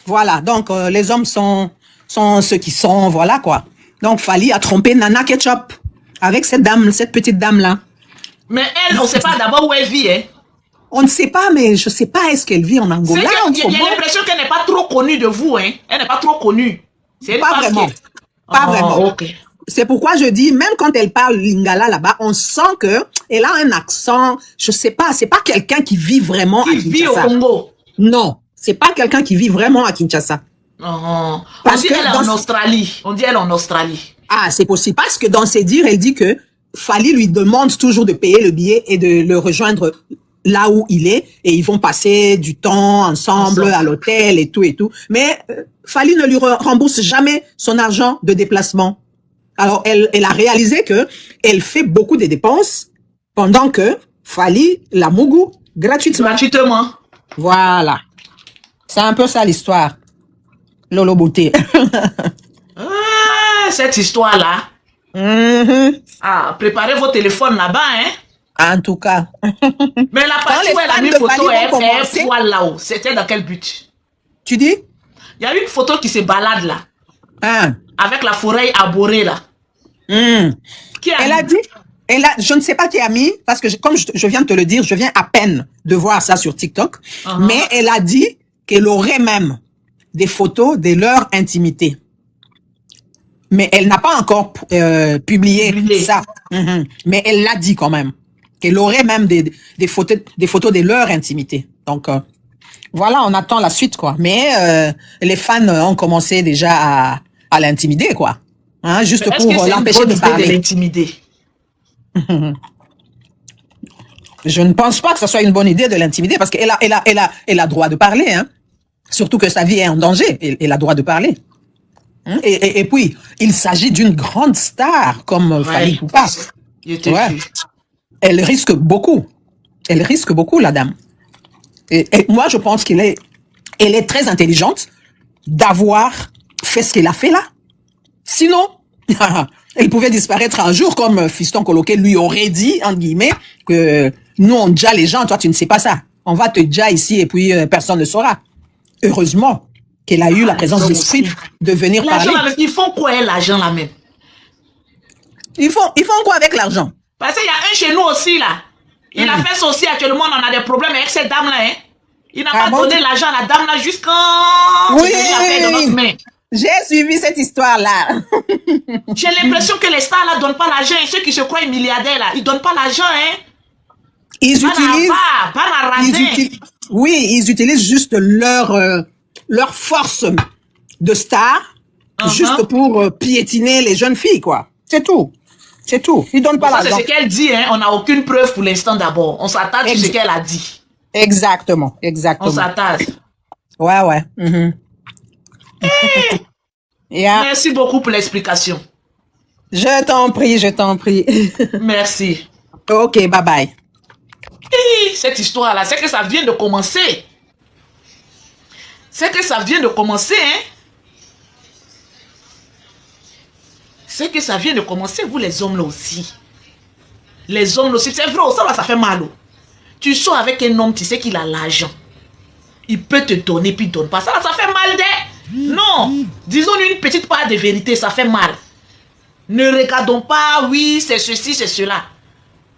Voilà, donc les hommes sont ceux qui sont, voilà quoi. Donc Fally a trompé Nana Ketchup avec cette dame, cette petite dame-là. Mais elle, on ne sait pas d'abord où elle vit, hein. On ne sait pas, mais je ne sais pas, est-ce qu'elle vit en Angola? Il y a l'impression qu'elle n'est pas trop connue de vous, hein. Elle n'est pas trop connue. Pas vraiment. Pas vraiment. Okay. C'est pourquoi je dis, même quand elle parle lingala là-bas, on sent que elle a un accent, je sais pas, c'est pas quelqu'un qui vit vraiment à Kinshasa. Qui vit au Congo. Non, c'est pas quelqu'un qui vit vraiment à Kinshasa. Parce on dit elle est en Australie. On dit elle en Australie. Ah, c'est possible. Parce que dans ses dires, elle dit que Fally lui demande toujours de payer le billet et de le rejoindre là où il est. Et ils vont passer du temps ensemble à l'hôtel et tout et tout. Mais Fally ne lui rembourse jamais son argent de déplacement. Alors, elle a réalisé que elle fait beaucoup de dépenses pendant que Fally la mougou gratuitement. Gratuitement. Voilà. C'est un peu ça l'histoire. Lolo Beauté. Ah, cette histoire-là. Ah, préparez vos téléphones là-bas, hein. En tout cas. Mais la partie les où elle a fans mis de photo, Fally elle vont fait commencer. un poil là-haut. C'était dans quel but? Tu dis? Il y a une photo qui se balade là, Hein. avec la forêt arborée là. Qui a Elle a dit, je ne sais pas qui a mis, parce que comme je viens de te le dire, je viens à peine de voir ça sur TikTok, mais elle a dit qu'elle aurait même des photos de leur intimité. Mais elle n'a pas encore publié ça. Mais elle l'a dit quand même, qu'elle aurait même des photos de leur intimité. Donc, voilà, on attend la suite, quoi. Mais les fans ont commencé déjà à l'intimider, quoi. Hein, juste Est-ce pour que c'est l'empêcher une bonne de idée parler. de l'intimider? Je ne pense pas que ce soit une bonne idée de l'intimider parce qu'elle a droit de parler, hein. Surtout que sa vie est en danger. Elle a droit de parler. Et puis, il s'agit d'une grande star comme Fally Ipupa. Ouais. Elle risque beaucoup. Elle risque beaucoup, la dame. Et moi, je pense elle est très intelligente d'avoir fait ce qu'elle a fait là. Sinon, elle pouvait disparaître un jour comme Fiston Coloquet lui aurait dit, entre guillemets, que nous, on déjà les gens, toi, tu ne sais pas ça. On va te déjà ici et puis personne ne saura. Heureusement qu'elle a eu la présence d'esprit de venir parler. Ils font quoi, l'argent là même? Ils font quoi avec l'argent? Parce qu'il y a un chez nous aussi là. Il a fait ça aussi actuellement, on a des problèmes avec cette dame là. Hein? Il n'a pas donné l'argent à la dame là jusqu'à dans notre main. J'ai suivi cette histoire-là. J'ai l'impression que les stars là donnent pas l'argent. Et ceux qui se croient milliardaires là, ils donnent pas l'argent, hein. Ils utilisent juste leur force de star juste pour piétiner les jeunes filles, quoi. C'est tout. C'est tout. Ils donnent pas l'argent. C'est ce qu'elle dit, hein. On n'a aucune preuve pour l'instant d'abord. On s'attache sur ce qu'elle a dit. Exactement. On s'attache. Ouais. Yeah. Merci beaucoup pour l'explication. Je t'en prie. Merci. Ok, bye bye. Cette histoire-là, c'est que ça vient de commencer. Hein. C'est que ça vient de commencer, vous les hommes là aussi. Les hommes là aussi, c'est vrai, ça fait mal. Tu sors avec un homme, tu sais qu'il a l'argent. Il peut te donner, puis il donne pas. Ça fait mal, non. Disons une petite part de vérité, ça fait mal. Ne regardons pas, oui, c'est ceci, c'est cela.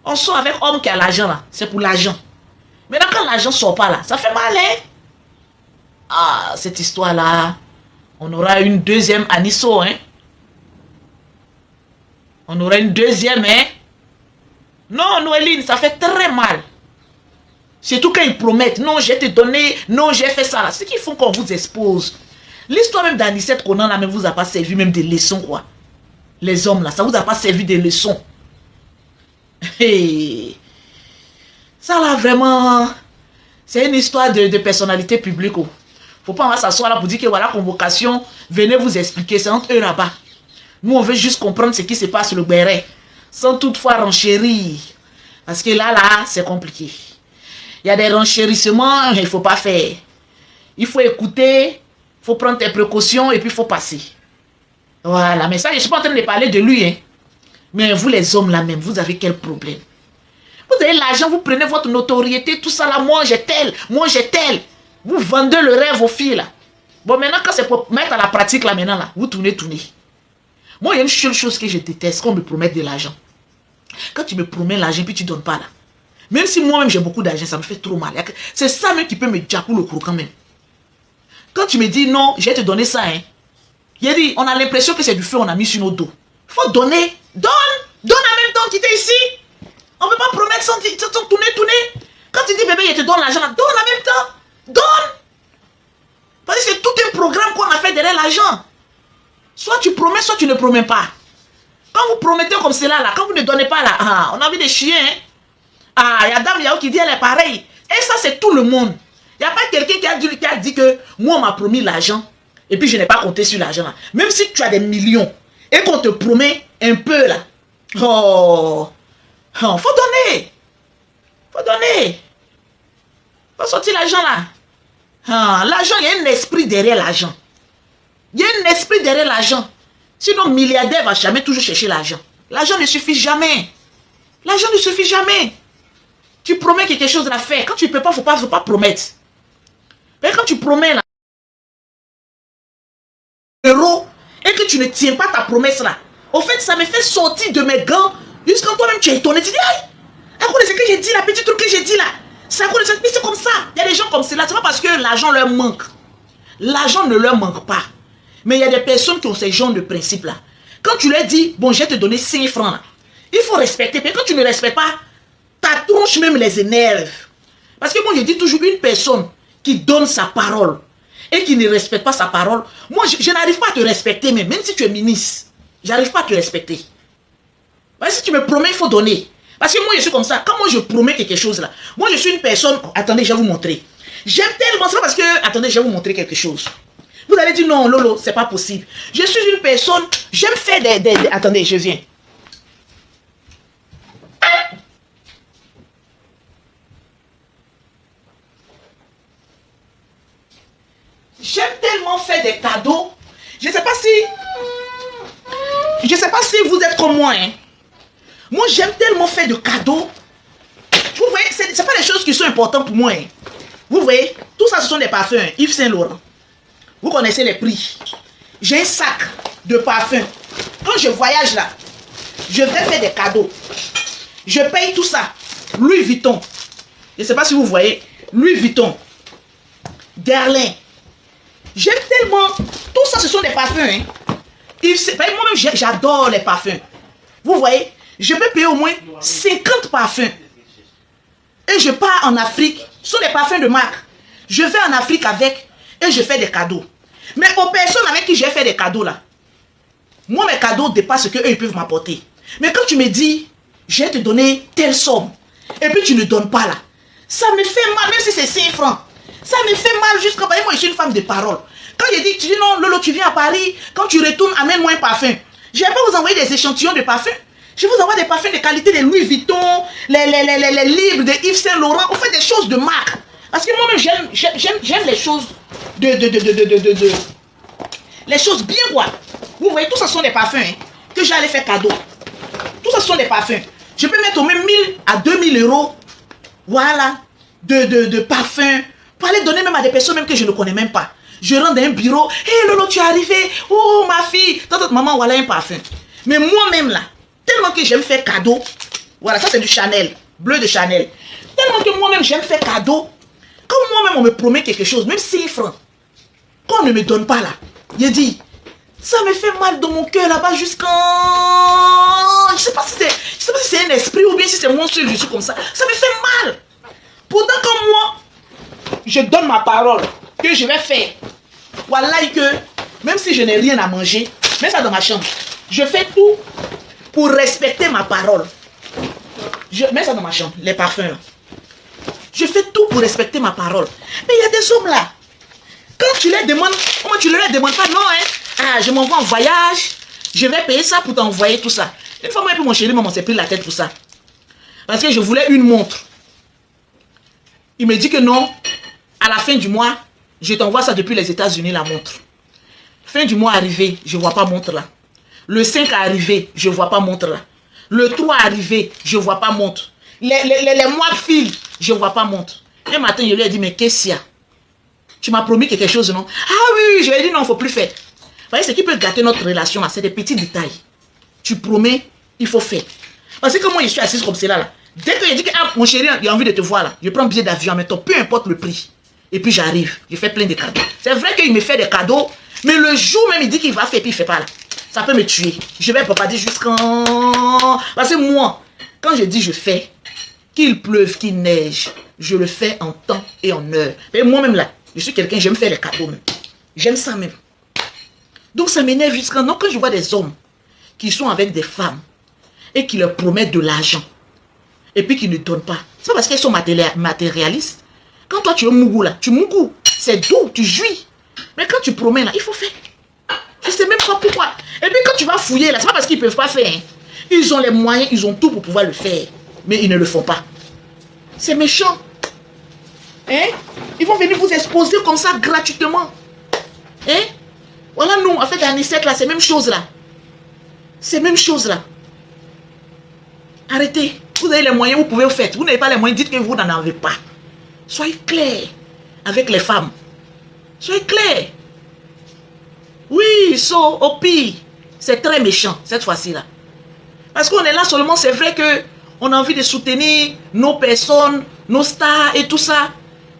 On sort avec homme qui a l'argent là, c'est pour l'argent. Maintenant quand l'argent sort pas là, ça fait mal, hein. Ah, cette histoire là, on aura une deuxième Anisso, hein. On aura une deuxième, hein. Non, Noéline, ça fait très mal. Surtout quand ils promettent, non, je vais te donner, non, j'ai fait ça là. C'est qu'ils font qu'on vous expose. L'histoire même d'Anicette Conan là, même vous a pas servi même des leçons, quoi. Les hommes là, ça vous a pas servi des leçons. Hey. Ça là vraiment, c'est une histoire de personnalité publique. Oh. Faut pas on va s'asseoir là pour dire que voilà convocation, venez vous expliquer, c'est entre eux là-bas. Nous on veut juste comprendre ce qui se passe sur le béret, sans toutefois renchérir. Parce que là, c'est compliqué. Il y a des renchérissements, il faut pas faire. Il faut écouter, il faut prendre tes précautions et puis il faut passer. Voilà, mais ça, je suis pas en train de parler de lui, hein. Mais vous les hommes là même, vous avez quel problème? Vous avez l'argent, vous prenez votre notoriété, tout ça là, moi j'ai tel. Vous vendez le rêve aux filles là. Bon maintenant quand c'est pour mettre à la pratique là maintenant là, vous tournez. Moi il y a une seule chose que je déteste, qu'on me promette de l'argent. Quand tu me promets l'argent puis tu donnes pas là. Même si moi-même j'ai beaucoup d'argent, ça me fait trop mal. C'est ça même qui peut me jacou le cou quand même. Quand tu me dis non, je vais te donner ça, hein. Il a dit, on a l'impression que c'est du feu on a mis sur nos dos. Il faut donner. Donne en même temps qu'il était ici. On ne peut pas promettre sans tourner. Quand tu dis bébé, il te donne l'argent, donne en même temps. Donne. Parce que c'est tout un programme qu'on a fait derrière l'argent. Soit tu promets, soit tu ne promets pas. Quand vous promettez comme cela, là, quand vous ne donnez pas là, on a vu des chiens. Hein? Ah, il y a Dame Yao qui dit elle est pareille. Et ça, c'est tout le monde. Il n'y a pas quelqu'un qui a dit que moi, on m'a promis l'argent. Et puis, je n'ai pas compté sur l'argent là. Même si tu as des millions. et qu'on te promet un peu là. Oh, oh, faut donner. Faut donner. Faut sortir l'argent là. Ah, l'argent, il y a un esprit derrière l'argent. Il y a un esprit derrière l'argent. Sinon, milliardaire va jamais toujours chercher l'argent. L'argent ne suffit jamais. L'argent ne suffit jamais. Tu promets quelque chose à faire. Quand tu ne peux pas, il ne faut pas promettre. Mais quand tu promets là, euro, et que tu ne tiens pas ta promesse là, au fait, ça me fait sortir de mes gants. Jusqu'à toi-même, tu es étonné. Tu dis, aïe, à cause de ce que j'ai dit là, petit truc que j'ai dit là. C'est à cause de ça. Mais c'est comme ça. Il y a des gens comme cela. C'est pas parce que l'argent leur manque. L'argent ne leur manque pas. Mais il y a des personnes qui ont ces genres de principes là. Quand tu leur dis, bon, je vais te donner 5 francs là, il faut respecter. Mais quand tu ne respectes pas, ta tronche même les énerve. Parce que moi, je dis toujours, une personne qui donne sa parole et qui ne respecte pas sa parole, moi, je n'arrive pas à te respecter, même si tu es ministre, j'arrive pas à te respecter. Parce que si tu me promets, il faut donner. Parce que moi, je suis comme ça. Quand moi, je promets quelque chose là, moi, je suis une personne... Attendez, je vais vous montrer. J'aime tellement ça parce que... Attendez, je vais vous montrer quelque chose. Vous allez dire, non, Lolo, c'est pas possible. Je suis une personne... J'aime faire des... Attendez, je viens. J'aime tellement faire des cadeaux. Je ne sais pas si vous êtes comme moi. Hein. Moi, j'aime tellement faire de cadeaux. Vous voyez, ce n'est pas des choses qui sont importantes pour moi. Hein. Vous voyez, tout ça, ce sont des parfums. Hein. Yves Saint Laurent. Vous connaissez les prix. J'ai un sac de parfums. Quand je voyage là, je vais faire des cadeaux. Je paye tout ça. Louis Vuitton. Je ne sais pas si vous voyez. Louis Vuitton. Guerlain. J'aime tellement. Tout ça, ce sont des parfums. Hein. Moi-même, j'adore les parfums. Vous voyez, je peux payer au moins 50 parfums. Et je pars en Afrique. Ce sont des parfums de marque. Je vais en Afrique avec et je fais des cadeaux. Mais aux personnes avec qui j'ai fait des cadeaux là, moi, mes cadeaux dépassent ce qu'eux ils peuvent m'apporter. Mais quand tu me dis, je vais te donner telle somme, et puis tu ne donnes pas là, ça me fait mal, même si c'est 5 francs. Ça me fait mal jusqu'à... Moi, je suis une femme de parole. Quand je dis, tu dis non, Lolo, tu viens à Paris, quand tu retournes, amène-moi un parfum. Je ne vais pas vous envoyer des échantillons de parfums. Je vous envoie des parfums de qualité de Louis Vuitton, les livres de Yves Saint Laurent. On fait des choses de marque. Parce que moi-même, j'aime les choses les choses bien quoi. Vous voyez, tout ça sont des parfums hein, que j'allais faire cadeau. Tout ça sont des parfums. Je peux mettre au même 1000 à 2000 euros. Voilà. De parfums. Pour aller donner même à des personnes même que je ne connais même pas. Je rentre dans un bureau. Hé hey, Lolo, tu es arrivé. Oh ma fille. Tante, maman, voilà un parfum. Mais moi-même là, tellement que j'aime faire cadeau. Voilà, ça c'est du Chanel. Bleu de Chanel. Tellement que moi-même j'aime faire cadeau. Quand moi-même on me promet quelque chose, même 6 francs, quand on ne me donne pas là, il dit, ça me fait mal dans mon cœur là-bas jusqu'à... Je ne sais pas si c'est un esprit ou bien si c'est mon seul, je suis comme ça. Ça me fait mal. Pourtant quand moi, je donne ma parole que je vais faire. Voilà que, même si je n'ai rien à manger, mets ça dans ma chambre. Je fais tout pour respecter ma parole. Je mets ça dans ma chambre, les parfums là. Je fais tout pour respecter ma parole. Mais il y a des hommes là. Quand tu les demandes, comment tu ne leur demandes pas, non hein. Ah, je m'envoie en voyage, je vais payer ça pour t'envoyer tout ça. Une fois moi et puis mon chéri, maman s'est pris la tête pour ça. Parce que je voulais une montre. Il me dit que non, à la fin du mois, je t'envoie ça depuis les États-Unis, la montre. Fin du mois arrivé, je ne vois pas montre là. Le 5 arrivé, je ne vois pas montre là. Le 3 arrivé, je ne vois pas montre. Les mois filent, je ne vois pas montre. Un matin, je lui ai dit, mais qu'est-ce qu'il y a? Tu m'as promis quelque chose, non? Ah oui, je lui ai dit, non, il ne faut plus faire. Vous voyez, ce qui peut gâter notre relation, c'est des petits détails. Tu promets, il faut faire. Parce que moi, je suis assise comme cela, là. Dès que je dis que ah, mon chéri, il a envie de te voir, là, je prends un billet d'avion en même temps, peu importe le prix. Et puis j'arrive, je fais plein de cadeaux. C'est vrai qu'il me fait des cadeaux, mais le jour même, il dit qu'il va faire, puis il ne fait pas là. Ça peut me tuer. Je vais bavarder jusqu'à... Parce que moi, quand je dis je fais, qu'il pleuve, qu'il neige, je le fais en temps et en heure. Et moi-même là, je suis quelqu'un, j'aime faire les cadeaux même. J'aime ça même. Donc ça m'énerve jusqu'à... Non, quand je vois des hommes qui sont avec des femmes et qui leur promettent de l'argent et puis qui ne donnent pas, c'est pas parce qu'elles sont matérialistes. Quand toi tu es mougou là, tu mougou, c'est doux, tu jouis. Mais quand tu promets là, il faut faire. Je ne sais même pas pourquoi. Et Et puis quand tu vas fouiller là, c'est pas parce qu'ils ne peuvent pas faire. Hein. Ils ont les moyens, ils ont tout pour pouvoir le faire. Mais ils ne le font pas. C'est méchant. Hein? Ils vont venir vous exposer comme ça gratuitement. Hein? Voilà nous, en fait, à Anicet là, c'est même chose là. C'est même chose là. Arrêtez. Vous avez les moyens, vous pouvez le faire. Vous n'avez pas les moyens, dites que vous n'en avez pas. Soyez clair avec les femmes. Soyez clair. Oui, au pire, c'est très méchant cette fois-ci là. Parce qu'on est là seulement, c'est vrai que on a envie de soutenir nos personnes, nos stars et tout ça.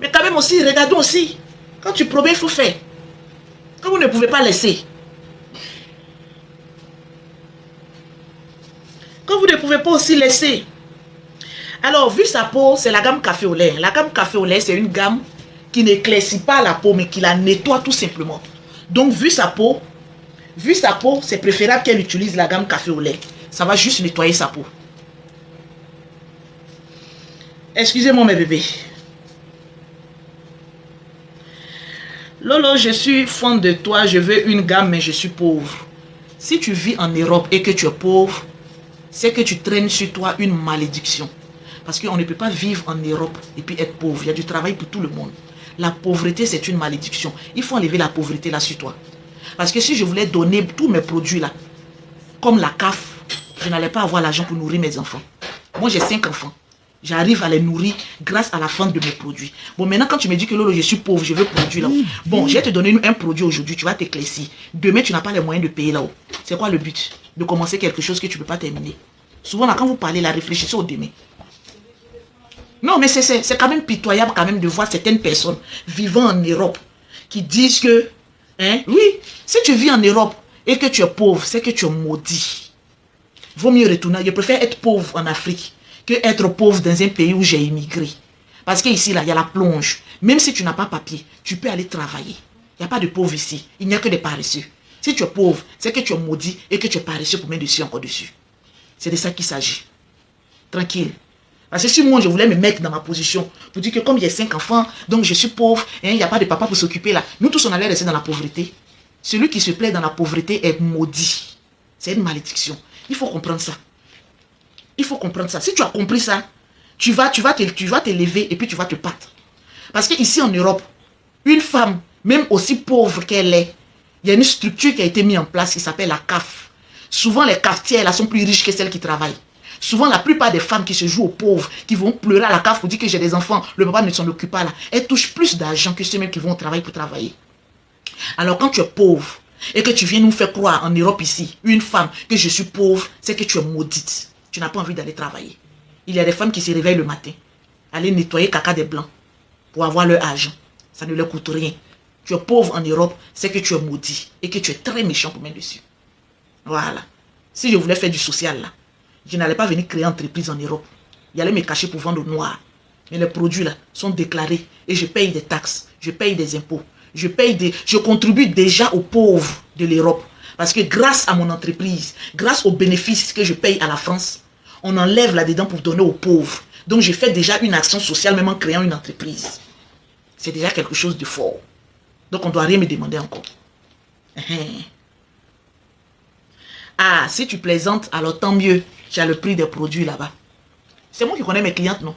Mais quand même aussi, regardons aussi. Quand tu promets, il faut faire. Quand vous ne pouvez pas laisser. Quand vous ne pouvez pas aussi laisser. Alors, vu sa peau, c'est la gamme café au lait. La gamme café au lait, c'est une gamme qui n'éclaircit pas la peau, mais qui la nettoie tout simplement. Donc, vu sa peau, c'est préférable qu'elle utilise la gamme café au lait. Ça va juste nettoyer sa peau. Excusez-moi mes bébés. Lolo, je suis fan de toi, je veux une gamme, mais je suis pauvre. Si tu vis en Europe et que tu es pauvre, c'est que tu traînes sur toi une malédiction. Parce qu'on ne peut pas vivre en Europe et puis être pauvre. Il y a du travail pour tout le monde. La pauvreté, c'est une malédiction. Il faut enlever la pauvreté là sur toi. Parce que si je voulais donner tous mes produits là, comme la CAF, je n'allais pas avoir l'argent pour nourrir mes enfants. Moi, j'ai 5 enfants. J'arrive à les nourrir grâce à la vente de mes produits. Bon, maintenant, quand tu me dis que Lolo, je suis pauvre, je veux produire là-haut. Bon, je vais te donner un produit aujourd'hui, tu vas t'éclaircir. Demain, tu n'as pas les moyens de payer là-haut. C'est quoi le but? De commencer quelque chose que tu ne peux pas terminer. Souvent, là, quand vous parlez, là, réfléchissez au demain. Non, mais c'est quand même pitoyable quand même de voir certaines personnes vivant en Europe qui disent que, hein, oui, si tu vis en Europe et que tu es pauvre, c'est que tu es maudit. Vaut mieux retourner. Je préfère être pauvre en Afrique que être pauvre dans un pays où j'ai immigré. Parce qu'ici, là, il y a la plonge. Même si tu n'as pas papier, tu peux aller travailler. Il n'y a pas de pauvres ici. Il n'y a que des paresseux. Si tu es pauvre, c'est que tu es maudit et que tu es paresseux pour mettre dessus encore dessus. C'est de ça qu'il s'agit. Tranquille. Parce que si moi, je voulais me mettre dans ma position pour dire que comme j'ai 5 enfants, donc je suis pauvre, hein, il n'y a pas de papa pour s'occuper là. Nous tous, on allait rester dans la pauvreté. Celui qui se plaît dans la pauvreté est maudit. C'est une malédiction. Il faut comprendre ça. Il faut comprendre ça. Si tu as compris ça, tu vas t'élever et puis tu vas te battre. Parce qu'ici en Europe, une femme, même aussi pauvre qu'elle est, il y a une structure qui a été mise en place qui s'appelle la CAF. Souvent, les cafetières là, sont plus riches que celles qui travaillent. Souvent, la plupart des femmes qui se jouent aux pauvres, qui vont pleurer à la CAF pour dire que j'ai des enfants, le papa ne s'en occupe pas là, elles touchent plus d'argent que ceux-mêmes qui vont au travail pour travailler. Alors, quand tu es pauvre et que tu viens nous faire croire en Europe ici, une femme, que je suis pauvre, c'est que tu es maudite. Tu n'as pas envie d'aller travailler. Il y a des femmes qui se réveillent le matin, aller nettoyer caca des blancs pour avoir leur argent. Ça ne leur coûte rien. Tu es pauvre en Europe, c'est que tu es maudit et que tu es très méchant pour mettre dessus. Voilà. Si je voulais faire du social là, je n'allais pas venir créer une entreprise en Europe. Il allait me cacher pour vendre au noir. Mais les produits là sont déclarés et je paye des taxes, je paye des impôts, je contribue déjà aux pauvres de l'Europe. Parce que grâce à mon entreprise, grâce aux bénéfices que je paye à la France, on enlève là-dedans pour donner aux pauvres. Donc je fais déjà une action sociale même en créant une entreprise. C'est déjà quelque chose de fort. Donc on ne doit rien me demander encore. Ah, si tu plaisantes, alors tant mieux. Tu as le prix des produits là-bas. C'est moi qui connais mes clientes, non?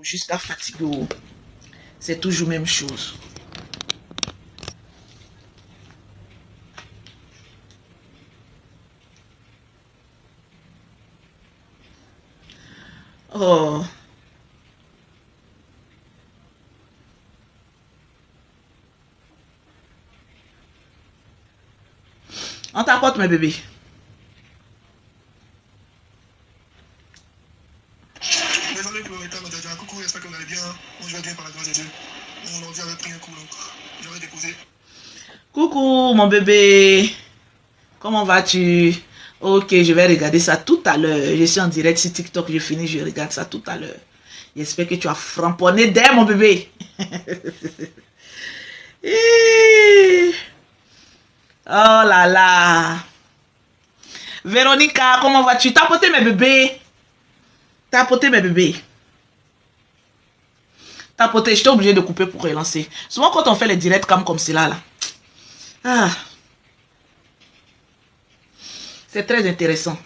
Jusqu'à fatiguer. C'est toujours la même chose. Oh. On t'apporte mes bébés. Coucou, j'espère que vous allez bien. Moi, je vais bien par la grâce de Dieu. Mon ordi avait pris un coup, donc j'aurais déposé. Coucou, mon bébé. Comment vas-tu? Ok, je vais regarder ça tout à l'heure. Je suis en direct sur TikTok, je finis, je regarde ça tout à l'heure. J'espère que tu as framponné derrière mon bébé. Oh là là. Véronica, comment vas-tu? T'as apporté mes bébés? T'as apporté mes bébés? T'as apporté, j'étais obligé de couper pour relancer. Souvent quand on fait les directs comme cela là. Ah. C'est très intéressant.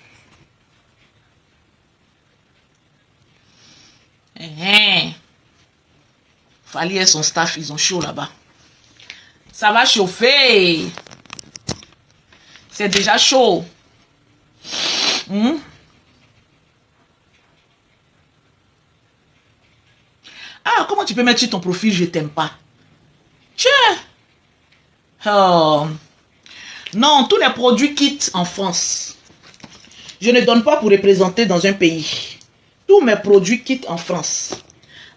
Fali et son staff, ils ont chaud là-bas. Ça va chauffer. C'est déjà chaud. Ah, comment tu peux mettre sur ton profil, je t'aime pas? Tiens. Oh. Non, tous les produits quittent en France. Je ne donne pas pour représenter dans un pays. Tous mes produits quittent en France.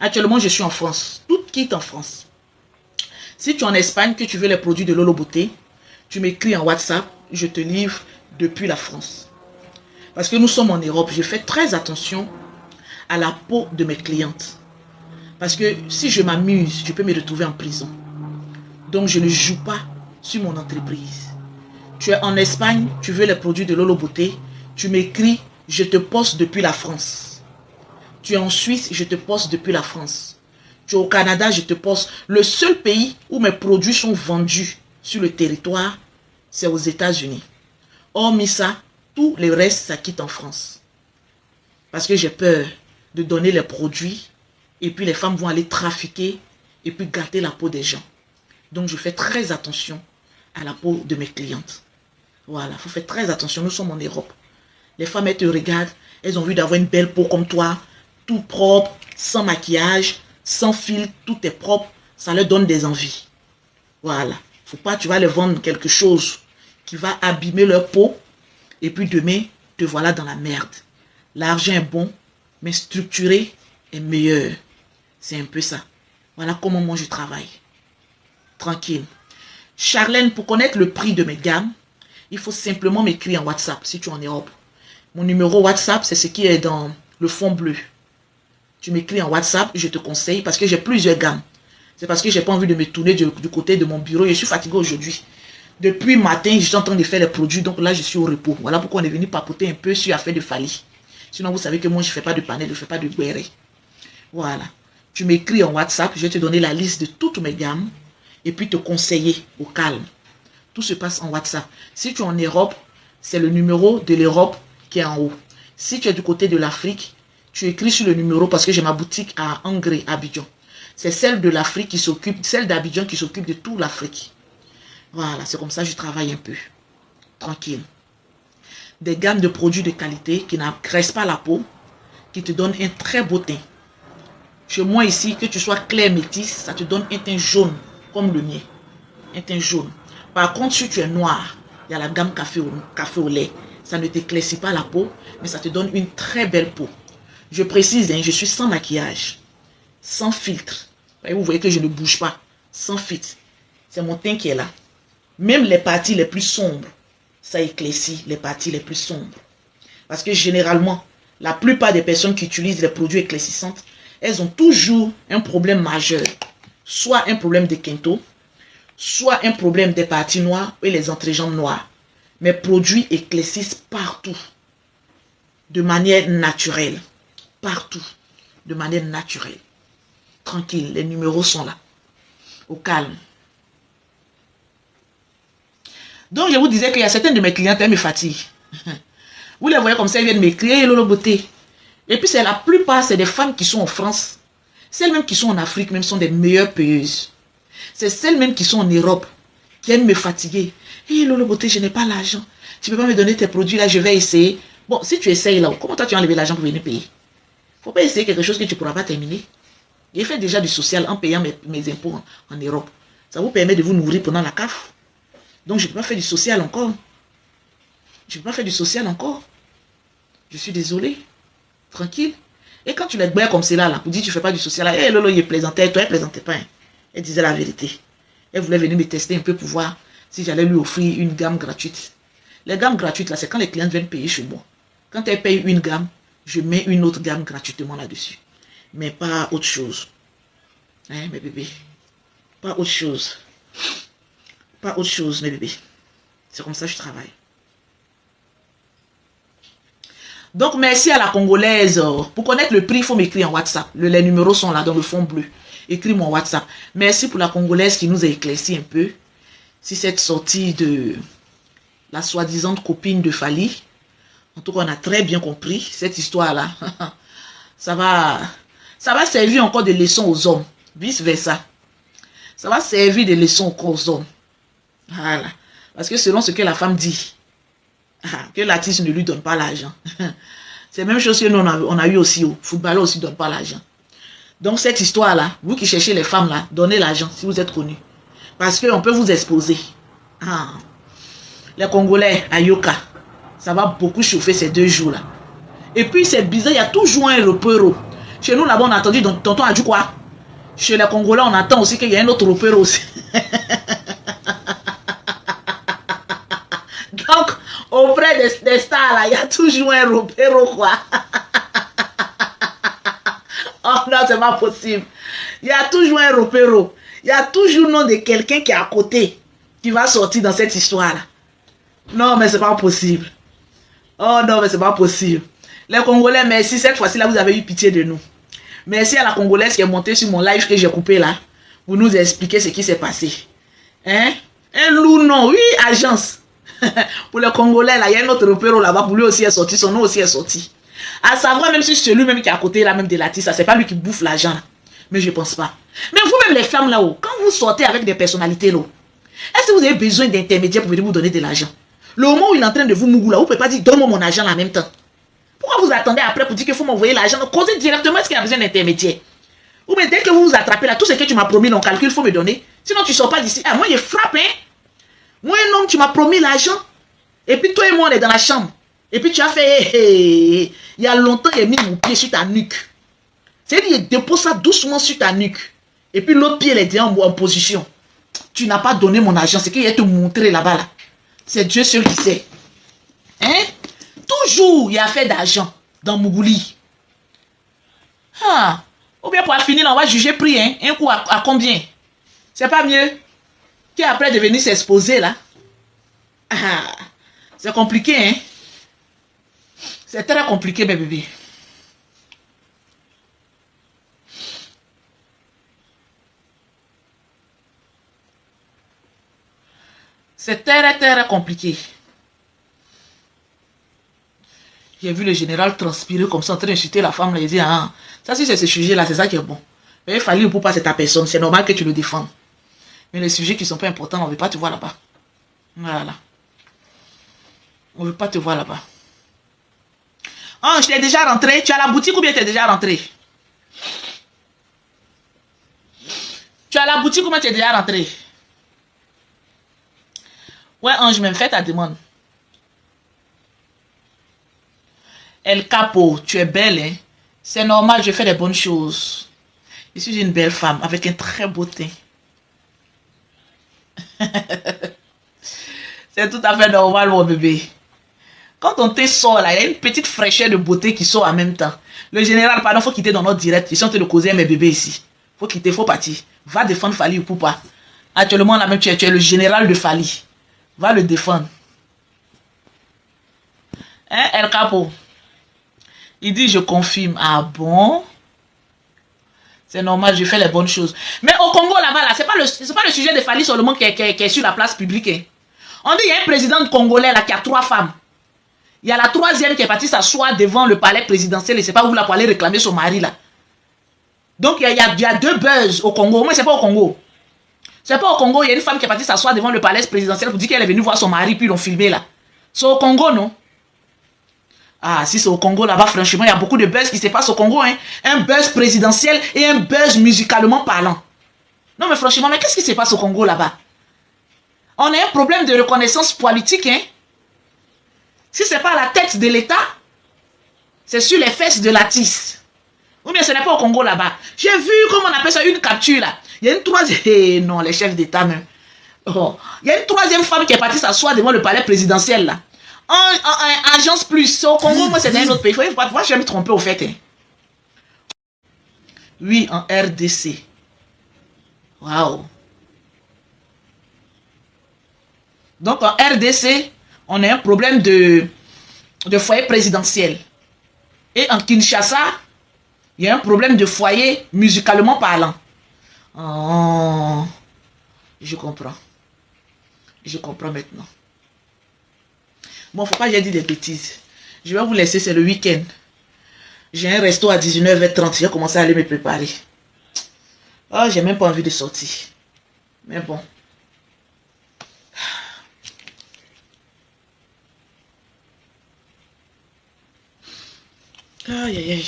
Actuellement, je suis en France. Tout quitte en France. Si tu es en Espagne, que tu veux les produits de Lolo Beauté, tu m'écris en WhatsApp, je te livre depuis la France. Parce que nous sommes en Europe, je fais très attention à la peau de mes clientes. Parce que si je m'amuse, je peux me retrouver en prison. Donc, je ne joue pas sur mon entreprise. Tu es en Espagne, tu veux les produits de Lolo Beauté, tu m'écris, je te poste depuis la France. Tu es en Suisse, je te poste depuis la France. Tu es au Canada, je te poste. Le seul pays où mes produits sont vendus sur le territoire, c'est aux États-Unis. Hormis ça, tout le reste, ça quitte en France. Parce que j'ai peur de donner les produits et puis les femmes vont aller trafiquer et puis gâter la peau des gens. Donc, je fais très attention à la peau de mes clientes. Voilà, il faut faire très attention. Nous sommes en Europe. Les femmes, elles te regardent. Elles ont envie d'avoir une belle peau comme toi. Tout propre, sans maquillage, sans fil. Tout est propre. Ça leur donne des envies. Voilà. Faut pas, tu vas leur vendre quelque chose qui va abîmer leur peau. Et puis demain, te voilà dans la merde. L'argent est bon, mais structuré est meilleur. C'est un peu ça. Voilà comment moi je travaille. Tranquille. Charlène, pour connaître le prix de mes gammes, il faut simplement m'écrire en WhatsApp si tu es en Europe. Mon numéro WhatsApp, c'est ce qui est dans le fond bleu. Tu m'écris en WhatsApp, je te conseille parce que j'ai plusieurs gammes. C'est parce que j'ai pas envie de me tourner du côté de mon bureau. Je suis fatigué aujourd'hui. Depuis matin, je suis en train de faire les produits, donc là, je suis au repos. Voilà pourquoi on est venu papoter un peu sur l'affaire de Fali. Sinon, vous savez que moi, je ne fais pas de panel, je ne fais pas de guéré. Voilà. Tu m'écris en WhatsApp, je vais te donner la liste de toutes mes gammes et puis te conseiller au calme. Tout se passe en WhatsApp. Si tu es en Europe, c'est le numéro de l'Europe qui est en haut. Si tu es du côté de l'Afrique, tu écris sur le numéro parce que j'ai ma boutique à Angré, à Abidjan. C'est celle de l'Afrique qui s'occupe, celle d'Abidjan qui s'occupe de toute l'Afrique. Voilà, c'est comme ça que je travaille un peu. Tranquille. Des gammes de produits de qualité qui n'agressent pas la peau, qui te donnent un très beau teint. Chez moi ici, que tu sois clair métisse, ça te donne un teint jaune, comme le mien. Un teint jaune. Par contre, si tu es noir, il y a la gamme café au lait. Ça ne t'éclaircit pas la peau, mais ça te donne une très belle peau. Je précise, hein, je suis sans maquillage, sans filtre. Vous voyez que je ne bouge pas, sans filtre. C'est mon teint qui est là. Même les parties les plus sombres, ça éclaircit les parties les plus sombres. Parce que généralement, la plupart des personnes qui utilisent les produits éclaircissants, elles ont toujours un problème majeur. Soit un problème de quinto, soit un problème des parties noires et les entrejambes noires. Mes produits éclaircissent partout, de manière naturelle. Partout, de manière naturelle. Tranquille, les numéros sont là. Au calme. Donc, je vous disais qu'il y a certaines de mes clientes, elles me fatiguent. Vous les voyez comme ça, elles viennent m'écrire, Lolo Beauté. Et puis, la plupart, c'est des femmes qui sont en France. Celles-mêmes qui sont en Afrique, même, sont des meilleures payeuses. C'est celles-mêmes qui sont en Europe, qui aiment me fatiguer. Hé, Lolo Beauté, je n'ai pas l'argent. Tu ne peux pas me donner tes produits, là, je vais essayer. Bon, si tu essayes, là, comment toi, tu as enlevé l'argent pour venir payer? Il ne faut pas essayer quelque chose que tu ne pourras pas terminer. J'ai fait déjà du social en payant mes impôts en Europe. Ça vous permet de vous nourrir pendant la CAF. Donc, je ne peux pas faire du social encore. Je ne peux pas faire du social encore. Je suis désolé. Tranquille. Et quand tu les bois comme cela, là, pour dire que tu ne fais pas du social, hé, Lolo, il plaisantait. Toi, elle ne plaisantait pas. Hein. Elle disait la vérité. Elle voulait venir me tester un peu pour voir si j'allais lui offrir une gamme gratuite. Les gammes gratuites, là, c'est quand les clients viennent payer chez moi. Quand elles payent une gamme, je mets une autre gamme gratuitement là-dessus. Mais pas autre chose. Hein, mes bébés. Pas autre chose. Pas autre chose, mes bébés. C'est comme ça que je travaille. Donc, merci à la Congolaise. Pour connaître le prix, il faut m'écrire en WhatsApp. Les numéros sont là dans le fond bleu. Écris mon WhatsApp. Merci pour la Congolaise qui nous a éclairci un peu. Si cette sortie de la soi-disant copine de Fally. En tout cas, on a très bien compris cette histoire-là. Ça va servir encore de leçon aux hommes. Vice-versa. Ça va servir de leçon encore aux hommes. Voilà. Parce que selon ce que la femme dit, que l'artiste ne lui donne pas l'argent. C'est la même chose que nous, on a eu aussi. Au footballeur aussi ne donne pas l'argent. Donc cette histoire-là, vous qui cherchez les femmes là, donnez l'argent si vous êtes connus. Parce qu'on peut vous exposer. Les Congolais à Yoka, ça va beaucoup chauffer ces 2 jours-là. Et puis c'est bizarre, il y a toujours un repero. Chez nous là-bas, on a entendu, tonton a dit quoi? Chez les Congolais, on attend aussi qu'il y a un autre repero aussi. Donc, auprès des stars là, il y a toujours un repero quoi. Oh non, c'est pas possible. Il y a toujours un repero. Il y a toujours le nom de quelqu'un qui est à côté qui va sortir dans cette histoire-là. Non, mais c'est pas possible. Oh non, mais c'est pas possible. Les Congolais, merci. Cette fois-ci, là, vous avez eu pitié de nous. Merci à la Congolaise qui est montée sur mon live que j'ai coupé là. Vous nous expliquez ce qui s'est passé. Hein? Un loup, non. Oui, agence. Pour les Congolais, là, il y a un autre repère là-bas. Pour lui aussi est sorti. Son nom aussi est sorti. À savoir, même si c'est lui-même qui est à côté là, même de l'artiste, c'est pas lui qui bouffe l'argent. Mais je pense pas. Mais vous-même, les femmes là-haut, quand vous sortez avec des personnalités là, est-ce que vous avez besoin d'intermédiaires pour venir vous donner de l'argent? Le moment où il est en train de vous mougou là, vous ne pouvez pas dire donne-moi mon argent en même temps. Pourquoi vous attendez après pour dire qu'il faut m'envoyer l'argent? Causez directement, est-ce qu'il y a besoin d'intermédiaire? Ou bien dès que vous vous attrapez là, tout ce que tu m'as promis dans le calcul, il faut me donner. Sinon tu ne sors pas d'ici. Ah, moi je frappe, hein. Moi un homme, tu m'as promis l'argent. Et puis toi et moi on est dans la chambre. Et puis tu as fait, il y a longtemps, il a mis mon pied sur ta nuque. C'est-à-dire, il dépose ça doucement sur ta nuque. Et puis l'autre pied, il est déjà en position. Tu n'as pas donné mon argent, c'est qu'il a te montré là-bas. Là. C'est Dieu seul qui sait. Hein? Toujours, il y a fait d'argent dans Mougouli. Ou bien pour finir, là, on va juger prix. Hein? Un coup à combien? C'est pas mieux qu'après de venir s'exposer là. C'est compliqué, hein? C'est très compliqué, mes bébés. C'est très compliqué. J'ai vu le général transpirer comme ça, en train d'insulter la femme. Là, il dit, ça si c'est ce sujet-là, c'est ça qui est bon. Mais il fallait pour pas c'est ta personne. C'est normal que tu le défendes. Mais les sujets qui sont pas importants, on ne veut pas te voir là-bas. Voilà. On ne veut pas te voir là-bas. Je t'ai déjà rentré. Tu as la boutique ou bien tu es déjà rentré? Tu as la boutique ou bien tu es déjà rentré? Ouais, Ange, même fais ta demande. El Capo, tu es belle, hein? C'est normal, je fais des bonnes choses. Je suis une belle femme avec un très beau teint. C'est tout à fait normal, mon bébé. Quand ton teint sort là, il y a une petite fraîcheur de beauté qui sort en même temps. Le général, pardon, faut quitter dans notre direct. Ils sont en train de causer à mes bébés ici. Faut quitter, faut partir. Va défendre Fally Ipupa. Actuellement, là même, tu es le général de Fally. Va le défendre. Hein, El Capo? Il dit, je confirme. Ah bon? C'est normal, je fais les bonnes choses. Mais au Congo, là-bas, là, c'est pas le sujet de Fally seulement qui est sur la place publique. Hein. On dit, il y a un président congolais là, qui a 3 femmes. Il y a la 3e qui est partie s'asseoir devant le palais présidentiel et c'est pas où là pour aller réclamer son mari là. Donc il y a 2 buzz au Congo. Moi, c'est pas au Congo. C'est pas au Congo, il y a une femme qui est partie s'asseoir devant le palais présidentiel pour dire qu'elle est venue voir son mari puis ils l'ont filmé là. C'est au Congo, non? Ah, si c'est au Congo là-bas, franchement, il y a beaucoup de buzz qui se passent au Congo. Hein. Un buzz présidentiel et un buzz musicalement parlant. Non mais franchement, mais qu'est-ce qui se passe au Congo là-bas? On a un problème de reconnaissance politique, hein? Si ce n'est pas la tête de l'État, c'est sur les fesses de l'artiste. Ou bien ce n'est pas au Congo là-bas. J'ai vu, comment on appelle ça, une capture là. Il y a une 3e... non, les chefs d'État même. Oh. Il y a une 3e femme qui est partie s'asseoir devant le palais présidentiel là. En agence plus. Au Congo, moi c'est dans un autre pays. Moi je vais me tromper au fait. Hein. Oui, en RDC. Waouh. Donc en RDC, on a un problème de foyer présidentiel. Et en Kinshasa, il y a un problème de foyer musicalement parlant. Oh, je comprends. Je comprends maintenant. Bon, faut pas que j'ai dit des bêtises. Je vais vous laisser, c'est le week-end. J'ai un resto à 19h30. J'ai commencé à aller me préparer. Oh, j'ai même pas envie de sortir. Mais bon. Aïe, aïe, aïe.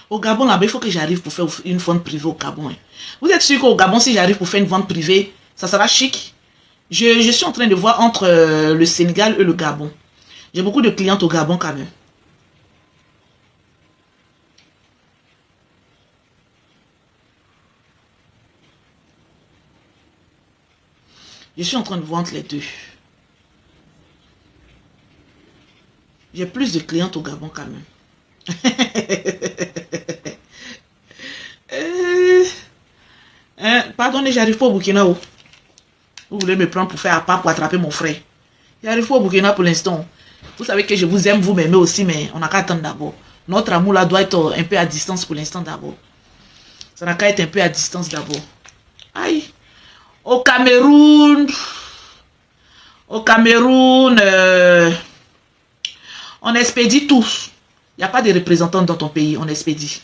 Au Gabon, là-bas, il faut que j'arrive pour faire une vente privée au Gabon. Hein. Vous êtes sûr qu'au Gabon, si j'arrive pour faire une vente privée, ça sera chic? Je suis en train de voir entre le Sénégal et le Gabon. J'ai beaucoup de clientes au Gabon quand même. Je suis en train de voir entre les deux. J'ai plus de clientes au Gabon quand même. Pardonnez, j'arrive pas au Burkina. Vous voulez me prendre pour faire à part pour attraper mon frère. J'arrive pas au Burkina pour l'instant. Vous savez que je vous aime, vous m'aimez aussi, mais on n'a qu'à attendre d'abord. Notre amour là doit être un peu à distance pour l'instant d'abord. Ça n'a qu'à être un peu à distance d'abord. Aïe. Au Cameroun, on expédie tous. Il n'y a pas de représentants dans ton pays, on expédie.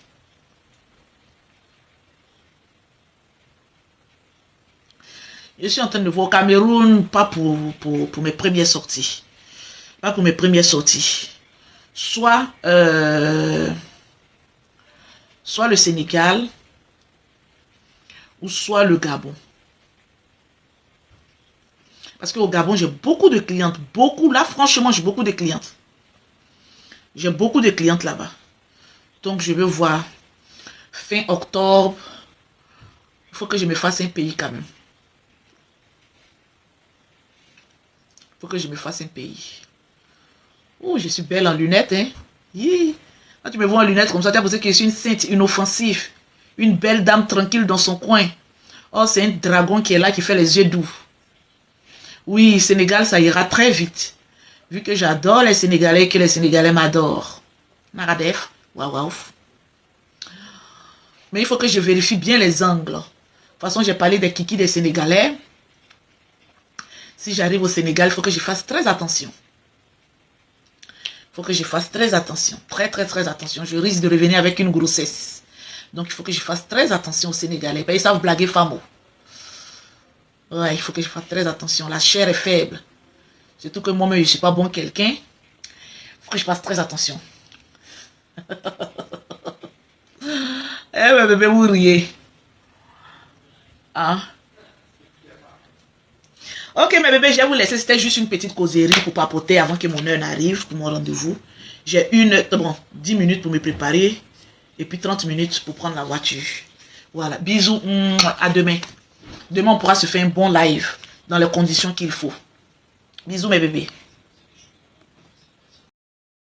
Je suis en train de voir au Cameroun, pas pour mes premières sorties. Pas pour mes premières sorties. Soit le Sénégal, ou soit le Gabon. Parce qu'au Gabon, j'ai beaucoup de clientes. Beaucoup. Là, franchement, j'ai beaucoup de clientes. J'ai beaucoup de clientes là-bas. Donc, je veux voir. Fin octobre. Il faut que je me fasse un pays quand même. Il faut que je me fasse un pays. Oh, je suis belle en lunettes, hein. Yeah. Quand tu me vois en lunettes comme ça, tu as pensé que je suis une sainte inoffensive. Une belle dame tranquille dans son coin. Oh, c'est un dragon qui est là, qui fait les yeux doux. Oui, Sénégal, ça ira très vite. Vu que j'adore les Sénégalais et que les Sénégalais m'adorent. Naradef, waouh, waouh. Mais il faut que je vérifie bien les angles. De toute façon, j'ai parlé des kikis des Sénégalais. Si j'arrive au Sénégal, il faut que je fasse très attention. Il faut que je fasse très attention. Très, très, très attention. Je risque de revenir avec une grossesse. Donc, il faut que je fasse très attention aux Sénégalais. Ils savent blaguer femme. Ouais, il faut que je fasse très attention. La chair est faible. Surtout que moi-même, je ne suis pas bon quelqu'un. Il faut que je fasse très attention. Eh, mais bébé, vous riez. Hein? Ok, mes bébés, je vais vous laisser. C'était juste une petite causerie pour papoter avant que mon heure n'arrive pour mon rendez-vous. J'ai 10 minutes pour me préparer. Et puis 30 minutes pour prendre la voiture. Voilà. Bisous. À demain. Demain, on pourra se faire un bon live dans les conditions qu'il faut. Bisous, mes bébés.